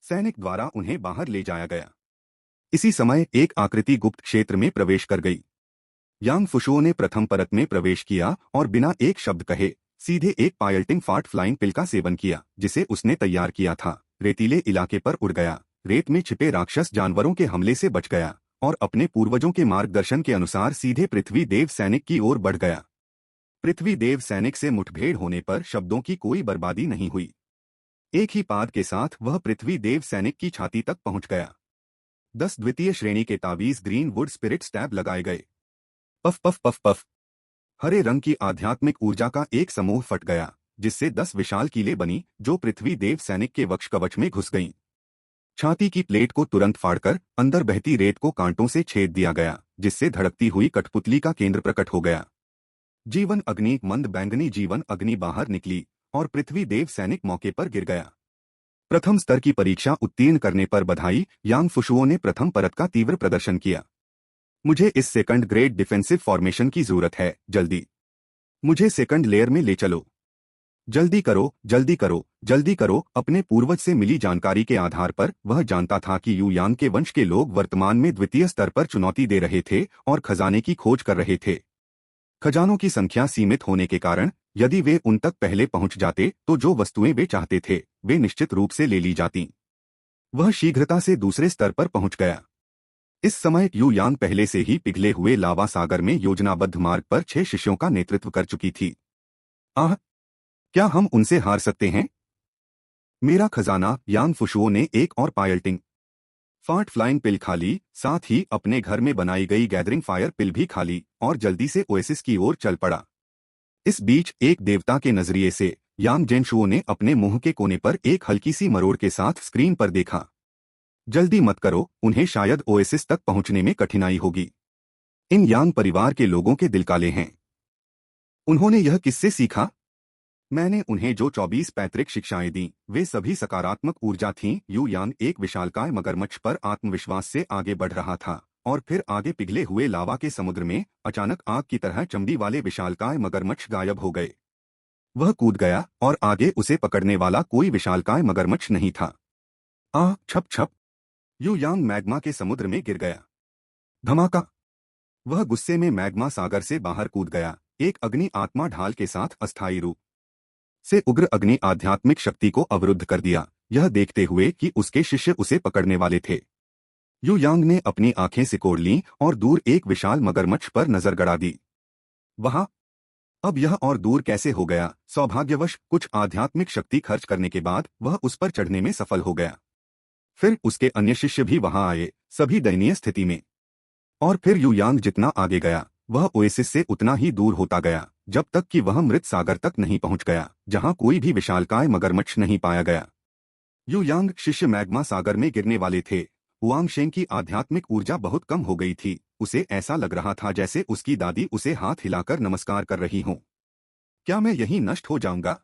सैनिक द्वारा उन्हें बाहर ले जाया गया। इसी समय एक आकृति गुप्त क्षेत्र में प्रवेश कर गई। यांग फुशुओं ने प्रथम परत में प्रवेश किया और बिना एक शब्द कहे सीधे एक पायल्टिंग फाट फ्लाइंग पिल का सेवन किया जिसे उसने तैयार किया था। रेतीले इलाके पर उड़ गया, रेत में छिपे राक्षस जानवरों के हमले से बच गया और अपने पूर्वजों के मार्गदर्शन के अनुसार सीधे पृथ्वी देव सैनिक की ओर बढ़ गया। पृथ्वी देव सैनिक से मुठभेड़ होने पर शब्दों की कोई बर्बादी नहीं हुई। एक ही पाद के साथ वह पृथ्वी देव सैनिक की छाती तक पहुंच गया। 10 द्वितीय श्रेणी के ताबीज ग्रीन वुड स्पिरिट स्टैब लगाए गए। पफ पफ पफ पफ हरे रंग की आध्यात्मिक ऊर्जा का एक समूह फट गया जिससे 10 विशाल कीलें बनी जो पृथ्वी देव सैनिक के वक्ष कवच में घुस गईं। छाती की प्लेट को तुरंत फाड़कर अंदर बहती रेत को कांटों से छेद दिया गया जिससे धड़कती हुई कठपुतली का केंद्र प्रकट हो गया। जीवन अग्नि मंद बैंगनी जीवन अग्नि बाहर निकली और पृथ्वी देव सैनिक मौके पर गिर गया। प्रथम स्तर की परीक्षा उत्तीर्ण करने पर बधाई। यांग फुशुओं ने प्रथम परत का तीव्र प्रदर्शन किया। मुझे इस सेकंड ग्रेड डिफेंसिव फॉर्मेशन की जरूरत है, जल्दी मुझे सेकंड लेयर में ले चलो। जल्दी करो, जल्दी करो, जल्दी करो। अपने पूर्वज से मिली जानकारी के आधार पर वह जानता था कि यू यांग के वंश के लोग वर्तमान में द्वितीय स्तर पर चुनौती दे रहे थे और खजाने की खोज कर रहे थे। खजानों की संख्या सीमित होने के कारण यदि वे उन तक पहले पहुंच जाते तो जो वस्तुएं वे चाहते थे वे निश्चित रूप से ले ली जाती। वह शीघ्रता से दूसरे स्तर पर पहुंच गया। इस समय यू यांग पहले से ही पिघले हुए लावा सागर में योजनाबद्ध मार्ग पर 6 शिष्यों का नेतृत्व कर चुकी थी। आह, क्या हम उनसे हार सकते हैं? मेरा खजाना। यांग फुशुओं ने एक और पायल्टिंग फाट फ्लाइंग पिल खा ली, साथ ही अपने घर में बनाई गई गैदरिंग फायर पिल भी खा ली और जल्दी से ओएसिस की ओर चल पड़ा। इस बीच एक देवता के नजरिए से यांग जेनशुओ ने अपने मुंह के कोने पर एक हल्की सी मरोड़ के साथ स्क्रीन पर देखा। जल्दी मत करो, उन्हें शायद ओएसिस तक पहुंचने में कठिनाई होगी। इन यांग परिवार के लोगों के दिल काले हैं। उन्होंने यह किससे सीखा? मैंने उन्हें जो 24 पैतृक शिक्षाएं दी वे सभी सकारात्मक ऊर्जा थीं। यू यांग एक विशालकाय मगरमच्छ पर आत्मविश्वास से आगे बढ़ रहा था और फिर आगे पिघले हुए लावा के समुद्र में अचानक आग की तरह चमड़ी वाले विशालकाय मगरमच्छ गायब हो गए। वह कूद गया और आगे उसे पकड़ने वाला कोई विशालकाय मगरमच्छ नहीं था। छप छप यू यांग मैग्मा के समुद्र में गिर गया। धमाका। वह गुस्से में मैग्मा सागर से बाहर कूद गया, एक अग्नि आत्मा ढाल के साथ अस्थायी रूप से उग्र अग्नि आध्यात्मिक शक्ति को अवरुद्ध कर दिया, यह देखते हुए कि उसके शिष्य उसे पकड़ने वाले थे। यू यांग ने अपनी आंखें सिकोड़ लीं और दूर एक विशाल मगरमच्छ पर नजर गड़ा दी। वहां अब यह और दूर कैसे हो गया? सौभाग्यवश कुछ आध्यात्मिक शक्ति खर्च करने के बाद वह उस पर चढ़ने में सफल हो गया। फिर उसके अन्य शिष्य भी वहां आए, सभी दयनीय स्थिति में। और फिर यू यांग जितना आगे गया वह ओएसिस से उतना ही दूर होता गया जब तक कि वह मृत सागर तक नहीं पहुंच गया जहां कोई भी विशालकाय मगरमच्छ नहीं पाया गया। यू यांग शिष्य मैग्मा सागर में गिरने वाले थे। हुआंग शेंग की आध्यात्मिक ऊर्जा बहुत कम हो गई थी। उसे ऐसा लग रहा था जैसे उसकी दादी उसे हाथ हिलाकर नमस्कार कर रही हो। क्या मैं यहीं नष्ट हो जाऊंगा?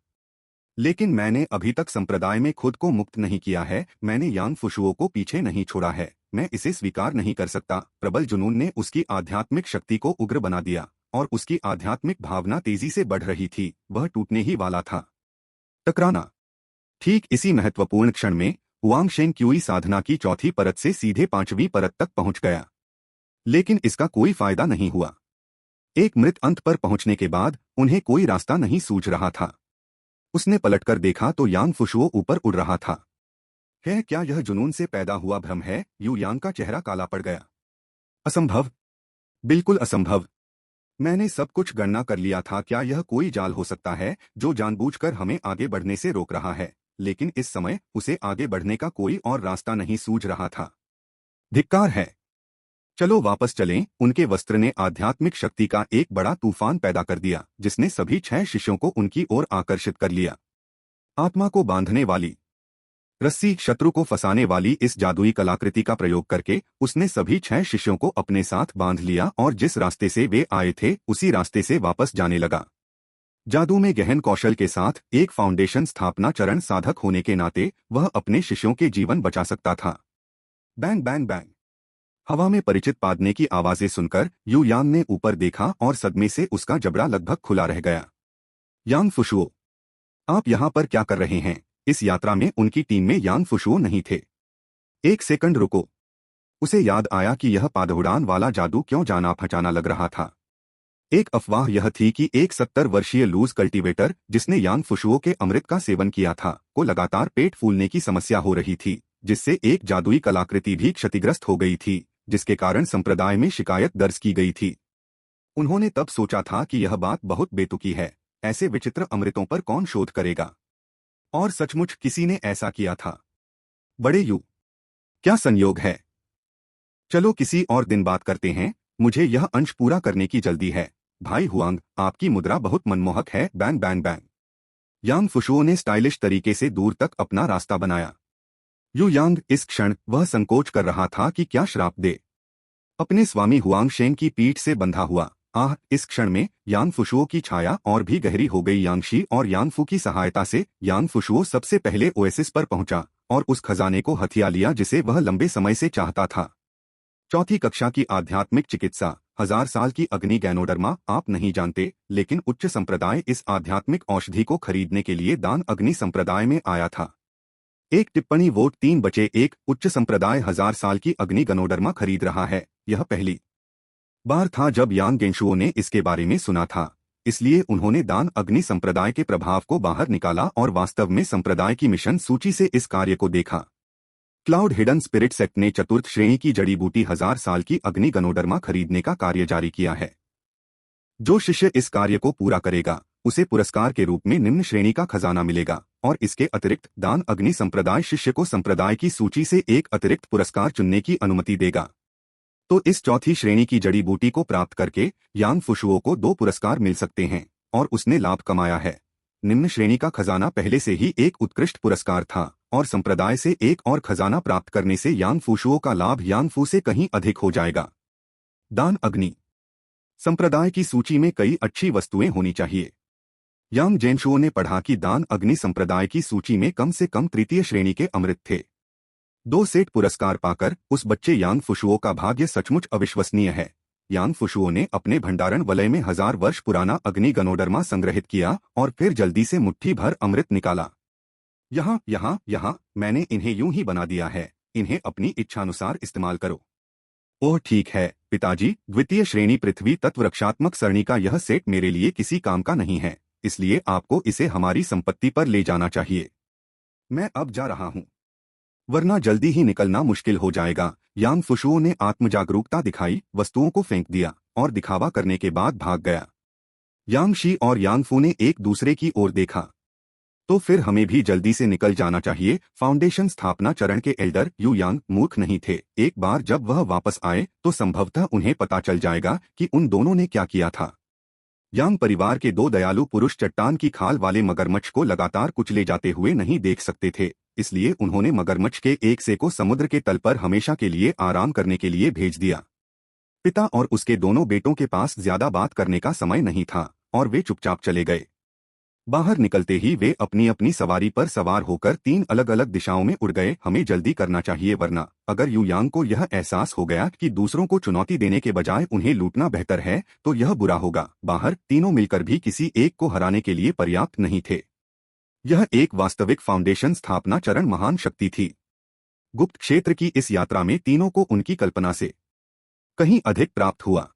लेकिन मैंने अभी तक संप्रदाय में खुद को मुक्त नहीं किया है, मैंने यान फुशुओ को पीछे नहीं छोड़ा है, मैं इसे स्वीकार नहीं कर सकता। प्रबल जुनून ने उसकी आध्यात्मिक शक्ति को उग्र बना दिया और उसकी आध्यात्मिक भावना तेजी से बढ़ रही थी, वह टूटने ही वाला था। टकराना। ठीक इसी महत्वपूर्ण क्षण में हुआंग शेन क्यूई साधना की चौथी परत से सीधे पांचवीं परत तक पहुंच गया, लेकिन इसका कोई फायदा नहीं हुआ। एक मृत अंत पर पहुंचने के बाद उन्हें कोई रास्ता नहीं सूझ रहा था। उसने पलटकर देखा तो यांग फुशुओ ऊपर उड़ रहा था। है क्या यह जुनून से पैदा हुआ भ्रम है? यू यांग का चेहरा काला पड़ गया। असंभव, बिल्कुल असंभव। मैंने सब कुछ गणना कर लिया था, क्या यह कोई जाल हो सकता है जो जानबूझकर हमें आगे बढ़ने से रोक रहा है? लेकिन इस समय उसे आगे बढ़ने का कोई और रास्ता नहीं सूझ रहा था। धिक्कार है। चलो वापस चलें। उनके वस्त्र ने आध्यात्मिक शक्ति का एक बड़ा तूफान पैदा कर दिया, जिसने सभी 6 शिष्यों को उनकी ओर आकर्षित कर लिया। आत्मा को बांधने वाली रस्सी, शत्रु को फंसाने वाली इस जादुई कलाकृति का प्रयोग करके उसने सभी 6 शिष्यों को अपने साथ बांध लिया और जिस रास्ते से वे आए थे उसी रास्ते से वापस जाने लगा। जादू में गहन कौशल के साथ एक फाउंडेशन स्थापना चरण साधक होने के नाते वह अपने शिष्यों के जीवन बचा सकता था। Bang bang bang. हवा में परिचित पादने की आवाजें सुनकर यू यांग ने ऊपर देखा और सदमे से उसका जबड़ा लगभग खुला रह गया। यांग फुशुओ, आप यहाँ पर क्या कर रहे हैं? इस यात्रा में उनकी टीम में यांग फुशुओ नहीं थे। एक सेकंड रुको। उसे याद आया कि यह पादउड़ान वाला जादू क्यों जाना पहचाना लग रहा था। एक अफवाह यह थी कि एक 70 वर्षीय लूज कल्टीवेटर जिसने यांग फुशुओ के अमृत का सेवन किया था को लगातार पेट फूलने की समस्या हो रही थी, जिससे एक जादुई कलाकृति भी क्षतिग्रस्त हो गई थी, जिसके कारण संप्रदाय में शिकायत दर्ज की गई थी। उन्होंने तब सोचा था कि यह बात बहुत बेतुकी है, ऐसे विचित्र अमृतों पर कौन शोध करेगा? और सचमुच किसी ने ऐसा किया था। बड़े यू, क्या संयोग है। चलो किसी और दिन बात करते हैं, मुझे यह अंश पूरा करने की जल्दी है। भाई हुआंग, आपकी मुद्रा बहुत मनमोहक है। Bang bang bang. Yang Fushuo ने स्टाइलिश तरीके से दूर तक अपना रास्ता बनाया। यू यांग, इस क्षण वह संकोच कर रहा था कि क्या श्राप दे। अपने स्वामी हुआंग शेंग की पीठ से बंधा हुआ। इस क्षण में यांग फुशुओ की छाया और भी गहरी हो गई। यांगशी और यांगफू की सहायता से यांग फुशुओ सबसे पहले ओएसिस पर पहुंचा और उस खजाने को हथिया लिया जिसे वह लंबे समय से चाहता था। चौथी कक्षा की आध्यात्मिक चिकित्सा, 1000 साल की अग्नि गैनोडर्मा। आप नहीं जानते, लेकिन उच्च संप्रदाय इस आध्यात्मिक औषधि को खरीदने के लिए दान अग्नि संप्रदाय में आया था। एक टिप्पणी वोट 3/1। उच्च संप्रदाय 1000 साल की अग्नि गनोडर्मा खरीद रहा है। यह पहली बार था जब यांग गेंशुओ ने इसके बारे में सुना था, इसलिए उन्होंने दान अग्नि संप्रदाय के प्रभाव को बाहर निकाला और वास्तव में संप्रदाय की मिशन सूची से इस कार्य को देखा। क्लाउड हिडन स्पिरिट सेक्ट ने चतुर्थ श्रेणी की जड़ी बूटी 1000 साल की अग्नि गनोडर्मा खरीदने का कार्य जारी किया है। जो शिष्य इस कार्य को पूरा करेगा उसे पुरस्कार के रूप में निम्न श्रेणी का खजाना मिलेगा, और इसके अतिरिक्त दान अग्नि संप्रदाय शिष्य को संप्रदाय की सूची से एक अतिरिक्त पुरस्कार चुनने की अनुमति देगा। तो इस चौथी श्रेणी की जड़ी बूटी को प्राप्त करके यांग फुशुओ को 2 पुरस्कार मिल सकते हैं, और उसने लाभ कमाया है। निम्न श्रेणी का खजाना पहले से ही एक उत्कृष्ट पुरस्कार था, और संप्रदाय से एक और खजाना प्राप्त करने से यांग फुशुओ का लाभ यांगफू से कहीं अधिक हो जाएगा। दान अग्नि संप्रदाय की सूची में कई अच्छी वस्तुएं होनी चाहिए। यांग जेनशुओ ने पढ़ा कि दान अग्नि संप्रदाय की सूची में कम से कम तृतीय श्रेणी के अमृत थे। 2 सेट पुरस्कार पाकर उस बच्चे यांग फुशुओ का भाग्य सचमुच अविश्वसनीय है। यांग फुशुओ ने अपने भंडारण वलय में 1000 वर्ष पुराना अग्नि गनोडर्मा संग्रहित किया और फिर जल्दी से मुट्ठी भर अमृत निकाला। यहाँ यहाँ यहाँ, मैंने इन्हें यूं ही बना दिया है, इन्हें अपनी इच्छानुसार इस्तेमाल करो। ओह ठीक है पिताजी, द्वितीय श्रेणी पृथ्वी तत्व रक्षात्मक सरणी का यह सेट मेरे लिए किसी काम का नहीं है, इसलिए आपको इसे हमारी संपत्ति पर ले जाना चाहिए। मैं अब जा रहा हूँ, वरना जल्दी ही निकलना मुश्किल हो जाएगा। यांग फुशुओ ने आत्मजागरूकता दिखाई, वस्तुओं को फेंक दिया और दिखावा करने के बाद भाग गया। यांग शी और यांगफू ने एक दूसरे की ओर देखा। तो फिर हमें भी जल्दी से निकल जाना चाहिए। फाउंडेशन स्थापना चरण के एल्डर यू यांग मूर्ख नहीं थे। एक बार जब वह वापस आए तो संभवतः उन्हें पता चल जाएगा कि उन दोनों ने क्या किया था। यांग परिवार के 2 दयालु पुरुष चट्टान की खाल वाले मगरमच्छ को लगातार कुचले जाते हुए नहीं देख सकते थे, इसलिए उन्होंने मगरमच्छ के एक से को समुद्र के तल पर हमेशा के लिए आराम करने के लिए भेज दिया। पिता और उसके दोनों बेटों के पास ज्यादा बात करने का समय नहीं था और वे चुपचाप चले गए। बाहर निकलते ही वे अपनी अपनी सवारी पर सवार होकर 3 अलग अलग दिशाओं में उड़ गए। हमें जल्दी करना चाहिए, वरना अगर यू यांग को यह एहसास हो गया कि दूसरों को चुनौती देने के बजाय उन्हें लूटना बेहतर है तो यह बुरा होगा। बाहर तीनों मिलकर भी किसी एक को हराने के लिए पर्याप्त नहीं थे। यह एक वास्तविक फाउंडेशन स्थापना चरण महान शक्ति थी। गुप्त क्षेत्र की इस यात्रा में तीनों को उनकी कल्पना से कहीं अधिक प्राप्त हुआ।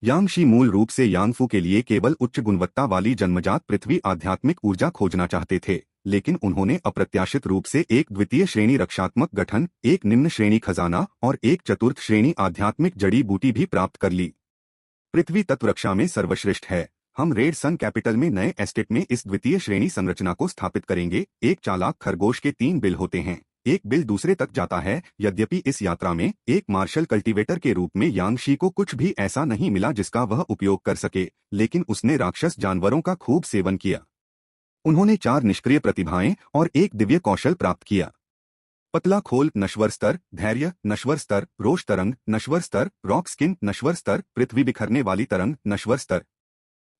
यांगशी मूल रूप से यांगफू के लिए केवल उच्च गुणवत्ता वाली जन्मजात पृथ्वी आध्यात्मिक ऊर्जा खोजना चाहते थे, लेकिन उन्होंने अप्रत्याशित रूप से एक द्वितीय श्रेणी रक्षात्मक गठन, एक निम्न श्रेणी खजाना और एक चतुर्थ श्रेणी आध्यात्मिक जड़ी बूटी भी प्राप्त कर ली। पृथ्वी तत्व रक्षा में सर्वश्रेष्ठ है। हम रेड सन कैपिटल में नए एस्टेट में इस द्वितीय श्रेणी संरचना को स्थापित करेंगे। एक चालाक खरगोश के 3 बिल होते हैं, एक बिल दूसरे तक जाता है। यद्यपि इस यात्रा में एक मार्शल कल्टीवेटर के रूप में यांगशी को कुछ भी ऐसा नहीं मिला जिसका वह उपयोग कर सके, लेकिन उसने राक्षस जानवरों का खूब सेवन किया। उन्होंने 4 निष्क्रिय प्रतिभाएं और एक दिव्य कौशल प्राप्त किया। पतला खोल नश्वर स्तर, धैर्य नश्वर स्तर, रोष तरंग नश्वर स्तर, रॉक स्किन नश्वर स्तर, पृथ्वी बिखरने वाली तरंग नश्वर स्तर।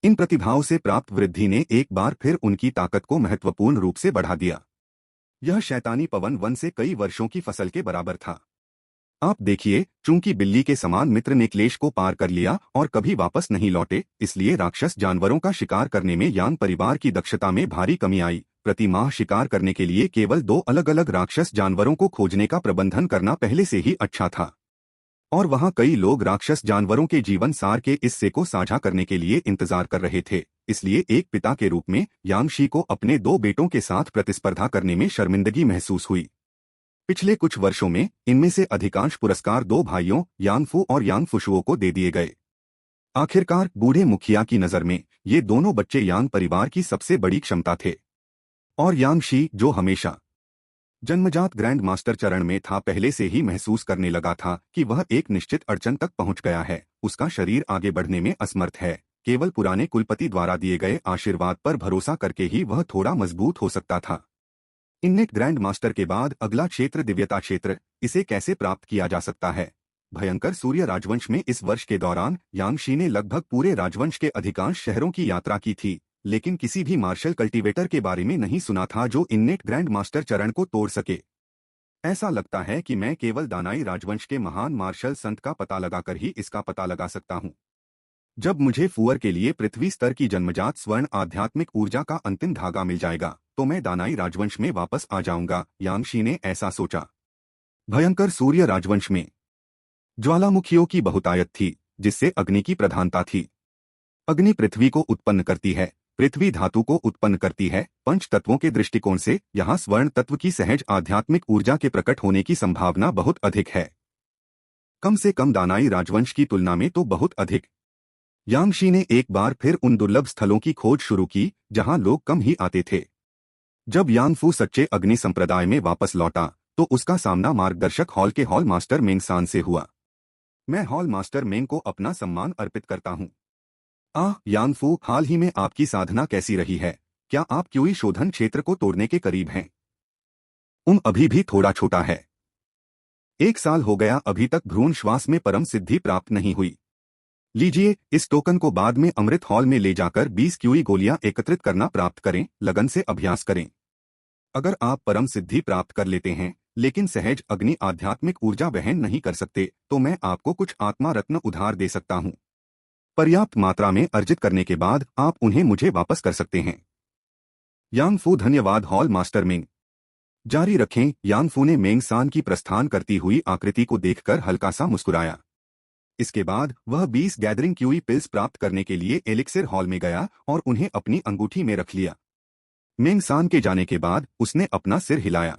इन प्रतिभाओं से प्राप्त वृद्धि ने एक बार फिर उनकी ताकत को महत्वपूर्ण रूप से बढ़ा दिया। यह शैतानी पवन वन से कई वर्षों की फसल के बराबर था। आप देखिए, चूंकि बिल्ली के समान मित्र ने क्लेश को पार कर लिया और कभी वापस नहीं लौटे, इसलिए राक्षस जानवरों का शिकार करने में यांग परिवार की दक्षता में भारी कमी आई। प्रति माह शिकार करने के लिए केवल 2 अलग अलग राक्षस जानवरों को खोजने का प्रबंधन करना पहले से ही अच्छा था, और वहां कई लोग राक्षस जानवरों के जीवन सार के हिस्से को साझा करने के लिए इंतजार कर रहे थे। इसलिए एक पिता के रूप में यांगशी को अपने 2 बेटों के साथ प्रतिस्पर्धा करने में शर्मिंदगी महसूस हुई। पिछले कुछ वर्षों में इनमें से अधिकांश पुरस्कार 2 भाइयों यांगफू और यांगफुशुओ को दे दिए गए। आखिरकार बूढ़े मुखिया की नजर में ये दोनों बच्चे यांग परिवार की सबसे बड़ी क्षमता थे, और यांगशी, जो हमेशा जन्मजात ग्रैंड मास्टर चरण में था, पहले से ही महसूस करने लगा था कि वह एक निश्चित अड़चन तक पहुंच गया है। उसका शरीर आगे बढ़ने में असमर्थ है। केवल पुराने कुलपति द्वारा दिए गए आशीर्वाद पर भरोसा करके ही वह थोड़ा मजबूत हो सकता था। इन्नेट ग्रैंड मास्टर के बाद अगला क्षेत्र दिव्यता क्षेत्र, इसे कैसे प्राप्त किया जा सकता है? भयंकर सूर्य राजवंश में इस वर्ष के दौरान यांगशी ने लगभग पूरे राजवंश के अधिकांश शहरों की यात्रा की थी, लेकिन किसी भी मार्शल कल्टीवेटर के बारे में नहीं सुना था जो इन्नेट ग्रैंड मास्टर चरण को तोड़ सके। ऐसा लगता है कि मैं केवल दानाई राजवंश के महान मार्शल संत का पता लगाकर ही इसका पता लगा सकता हूँ। जब मुझे फुअर के लिए पृथ्वी स्तर की जन्मजात स्वर्ण आध्यात्मिक ऊर्जा का अंतिम धागा मिल जाएगा तो मैं दानाई राजवंश में वापस आ जाऊंगा, यांगशी ने ऐसा सोचा। भयंकर सूर्य राजवंश में ज्वालामुखियों की बहुतायत थी, जिससे अग्नि की प्रधानता थी। अग्नि पृथ्वी को उत्पन्न करती है, पृथ्वी धातु को उत्पन्न करती है। पंच तत्वों के दृष्टिकोण से यहाँ स्वर्ण तत्व की सहज आध्यात्मिक ऊर्जा के प्रकट होने की संभावना बहुत अधिक है, कम से कम दानाई राजवंश की तुलना में तो बहुत अधिक। यांगशी ने एक बार फिर उन दुर्लभ स्थलों की खोज शुरू की जहां लोग कम ही आते थे। जब यांगफू सच्चे अग्नि संप्रदाय में वापस लौटा तो उसका सामना मार्गदर्शक हॉल के हॉल मास्टर मेंगसान से हुआ। मैं हॉल मास्टर मेंग को अपना सम्मान अर्पित करता हूँ। यांगफू, हाल ही में आपकी साधना कैसी रही है? क्या आप क्यूई शोधन क्षेत्र को तोड़ने के करीब हैं? अभी भी थोड़ा छोटा है। 1 साल हो गया, अभी तक भ्रूण श्वास में परम सिद्धि प्राप्त नहीं हुई। लीजिए, इस टोकन को बाद में अमृत हॉल में ले जाकर 20 क्यूई गोलियां एकत्रित करना प्राप्त करें। लगन से अभ्यास करें। अगर आप परम सिद्धि प्राप्त कर लेते हैं लेकिन सहज अग्नि आध्यात्मिक ऊर्जा वहन नहीं कर सकते तो मैं आपको कुछ आत्मा रत्न उधार दे सकता हूं। पर्याप्त मात्रा में अर्जित करने के बाद आप उन्हें मुझे वापस कर सकते हैं। यांगफू, धन्यवाद हॉल मास्टर मेंग। जारी रखें। यांगफू ने मेंगसान की प्रस्थान करती हुई आकृति को देखकर हल्का सा मुस्कुराया। इसके बाद वह 20 गैदरिंग क्यूई पिल्स प्राप्त करने के लिए एलिक्सिर हॉल में गया और उन्हें अपनी अंगूठी में रख लिया। मेंगसान के जाने के बाद उसने अपना सिर हिलाया।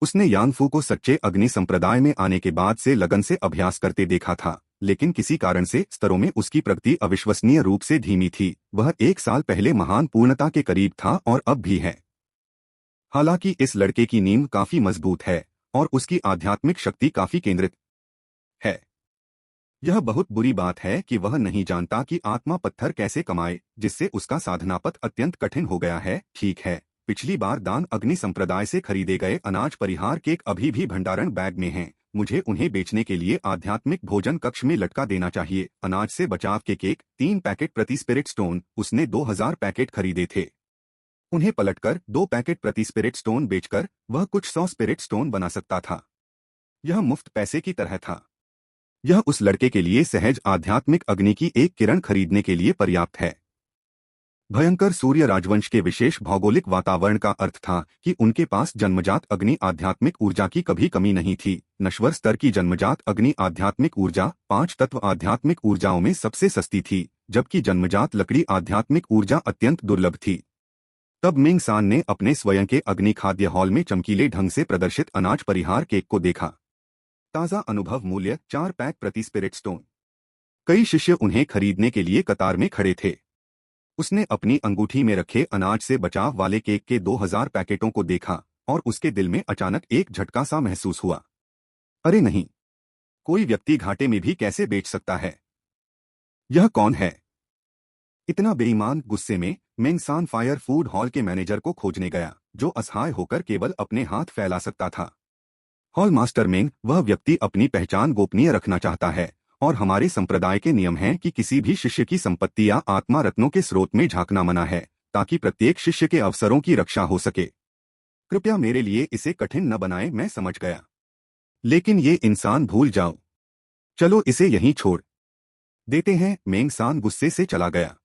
उसने यांगफू को सच्चे अग्नि संप्रदाय में आने के बाद से लगन से अभ्यास करते देखा था, लेकिन किसी कारण से स्तरों में उसकी प्रगति अविश्वसनीय रूप से धीमी थी। वह 1 साल पहले महान पूर्णता के करीब था और अब भी है। हालांकि इस लड़के की नींव काफी मजबूत है और उसकी आध्यात्मिक शक्ति काफी केंद्रित है। यह बहुत बुरी बात है कि वह नहीं जानता कि आत्मा पत्थर कैसे कमाए, जिससे उसका साधना पथ अत्यंत कठिन हो गया है। ठीक है, पिछली बार दान अग्नि संप्रदाय से खरीदे गए अनाज परिहार केक अभी भी भंडारण बैग में हैं। मुझे उन्हें बेचने के लिए आध्यात्मिक भोजन कक्ष में लटका देना चाहिए। अनाज से बचाव के केक 3 पैकेट प्रति स्पिरिट स्टोन। उसने 2000 पैकेट खरीदे थे। उन्हें पलटकर 2 पैकेट प्रति स्पिरिट स्टोन बेचकर वह कुछ 100 स्पिरिट स्टोन बना सकता था। यह मुफ्त पैसे की तरह था। यह उस लड़के के लिए सहज आध्यात्मिक अग्नि की एक किरण खरीदने के लिए पर्याप्त है। भयंकर सूर्य राजवंश के विशेष भौगोलिक वातावरण का अर्थ था कि उनके पास जन्मजात अग्नि आध्यात्मिक ऊर्जा की कभी कमी नहीं थी। नश्वर स्तर की जन्मजात अग्नि आध्यात्मिक ऊर्जा 5 तत्व आध्यात्मिक ऊर्जाओं में सबसे सस्ती थी, जबकि जन्मजात लकड़ी आध्यात्मिक ऊर्जा अत्यंत दुर्लभ थी। तब मिंग सान ने अपने स्वयं के अग्नि खाद्य हॉल में चमकीले ढंग से प्रदर्शित अनाज परिहार केक को देखा। ताज़ा अनुभव मूल्य 4 पैक प्रति स्पिरिट स्टोन। कई शिष्य उन्हें खरीदने के लिए कतार में खड़े थे। उसने अपनी अंगूठी में रखे अनाज से बचाव वाले केक के 2000 पैकेटों को देखा और उसके दिल में अचानक एक झटका सा महसूस हुआ। अरे नहीं, कोई व्यक्ति घाटे में भी कैसे बेच सकता है? यह कौन है? इतना बेईमान? गुस्से में मिंग सान फायर फूड हॉल के मैनेजर को खोजने गया, जो असहाय होकर केवल अपने हाथ फैला सकता था। हॉल मास्टर मिंग, वह व्यक्ति अपनी पहचान गोपनीय रखना चाहता है और हमारे संप्रदाय के नियम हैं कि किसी भी शिष्य की संपत्ति या आत्मा रत्नों के स्रोत में झांकना मना है, ताकि प्रत्येक शिष्य के अवसरों की रक्षा हो सके। कृपया मेरे लिए इसे कठिन न बनाएं, मैं समझ गया। लेकिन ये इंसान भूल जाओ। चलो इसे यहीं छोड़ देते हैं। मिंग सान गुस्से से चला गया।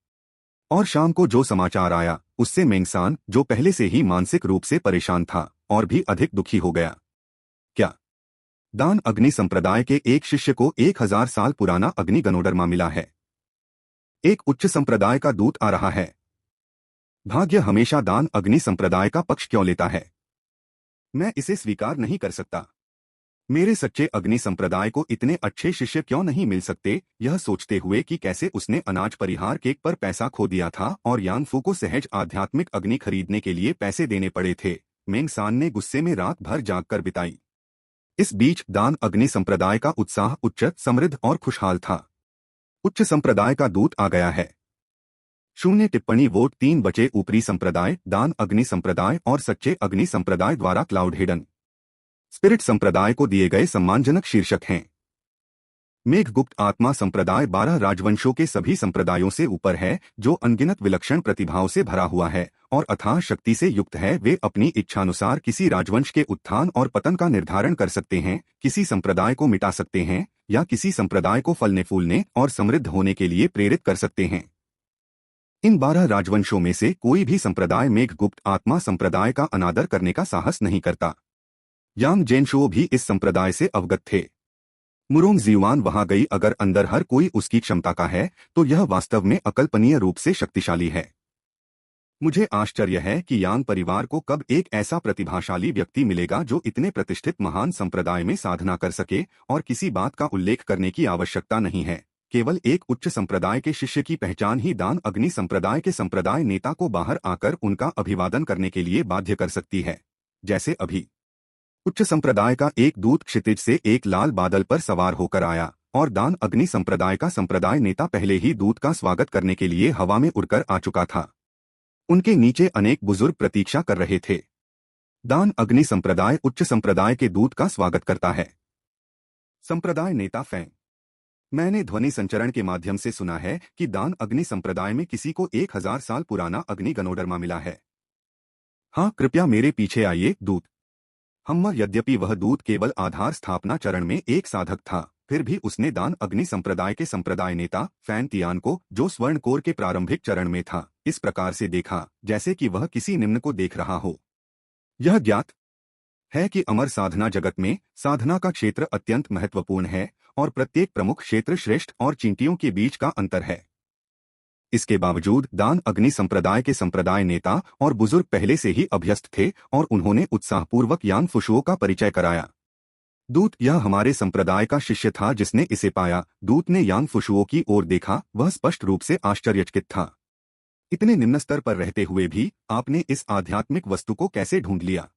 और शाम को जो समाचार आया उससे मिंग सान, जो पहले से ही मानसिक रूप से परेशान था, और भी अधिक दुखी हो गया। क्या दान अग्नि संप्रदाय के एक शिष्य को 1000 साल पुराना अग्नि गनोडर्मा मिला है? एक उच्च संप्रदाय का दूत आ रहा है। भाग्य हमेशा दान अग्नि संप्रदाय का पक्ष क्यों लेता है? मैं इसे स्वीकार नहीं कर सकता। मेरे सच्चे अग्नि संप्रदाय को इतने अच्छे शिष्य क्यों नहीं मिल सकते? यह सोचते हुए कि कैसे उसने अनाज परिहार केक पर पैसा खो दिया था और यांगफू को सहज आध्यात्मिक अग्नि खरीदने के लिए पैसे देने पड़े थे, मिंग सान ने गुस्से में रात भर जागकर बिताई। इस बीच दान अग्नि संप्रदाय का उत्साह उच्च, समृद्ध और खुशहाल था। उच्च संप्रदाय का दूत आ गया है। 0 वोट 3 बचे। ऊपरी संप्रदाय, दान अग्नि संप्रदाय और सच्चे अग्नि संप्रदाय द्वारा क्लाउड हिडन स्पिरिट संप्रदाय को दिए गए सम्मानजनक शीर्षक हैं। मेघगुप्त आत्मा संप्रदाय 12 राजवंशों के सभी संप्रदायों से ऊपर है, जो अनगिनत विलक्षण प्रतिभाओं से भरा हुआ है और अथाह शक्ति से युक्त है। वे अपनी इच्छानुसार किसी राजवंश के उत्थान और पतन का निर्धारण कर सकते हैं, किसी संप्रदाय को मिटा सकते हैं या किसी संप्रदाय को फलने फूलने और समृद्ध होने के लिए प्रेरित कर सकते हैं। इन 12 राजवंशों में से कोई भी संप्रदाय मेघगुप्त आत्मा संप्रदाय का अनादर करने का साहस नहीं करता। यांग जेनशुओ भी इस संप्रदाय से अवगत थे। मुरोंग जीवान वहां गई। अगर अंदर हर कोई उसकी क्षमता का है तो यह वास्तव में अकल्पनीय रूप से शक्तिशाली है। मुझे आश्चर्य है कि यांग परिवार को कब एक ऐसा प्रतिभाशाली व्यक्ति मिलेगा जो इतने प्रतिष्ठित महान संप्रदाय में साधना कर सके और किसी बात का उल्लेख करने की आवश्यकता नहीं है। केवल एक उच्च संप्रदाय के शिष्य की पहचान ही दान अग्नि संप्रदाय के संप्रदाय नेता को बाहर आकर उनका अभिवादन करने के लिए बाध्य कर सकती है। जैसे अभी उच्च संप्रदाय का एक दूत क्षितिज से एक लाल बादल पर सवार होकर आया और दान अग्नि संप्रदाय का संप्रदाय नेता पहले ही दूत का स्वागत करने के लिए हवा में उड़कर आ चुका था। उनके नीचे अनेक बुजुर्ग प्रतीक्षा कर रहे थे। दान अग्नि संप्रदाय उच्च संप्रदाय के दूत का स्वागत करता है। संप्रदाय नेता फैंग, मैंने ध्वनि संचरण के माध्यम से सुना है कि दान अग्नि संप्रदाय में किसी को 1000 साल पुराना अग्नि गनोडर्मा मिला है। हाँ, कृपया मेरे पीछे आइए। दूत हम्म, यद्यपि वह दूत केवल आधार स्थापना चरण में एक साधक था, फिर भी उसने दान अग्नि संप्रदाय के संप्रदाय नेता फैन तियान को, जो स्वर्ण कोर के प्रारंभिक चरण में था, इस प्रकार से देखा जैसे कि वह किसी निम्न को देख रहा हो। यह ज्ञात है कि अमर साधना जगत में साधना का क्षेत्र अत्यंत महत्वपूर्ण है और प्रत्येक प्रमुख क्षेत्र श्रेष्ठ और चींटियों के बीच का अंतर है। इसके बावजूद दान अग्नि संप्रदाय के संप्रदाय नेता और बुजुर्ग पहले से ही अभ्यस्त थे और उन्होंने उत्साहपूर्वक यांग फुशुओ का परिचय कराया। दूत, यह हमारे संप्रदाय का शिष्य था जिसने इसे पाया। दूत ने यांग फुशुओ की ओर देखा। वह स्पष्ट रूप से आश्चर्यचकित था। इतने निम्न स्तर पर रहते हुए भी आपने इस आध्यात्मिक वस्तु को कैसे ढूंढ लिया?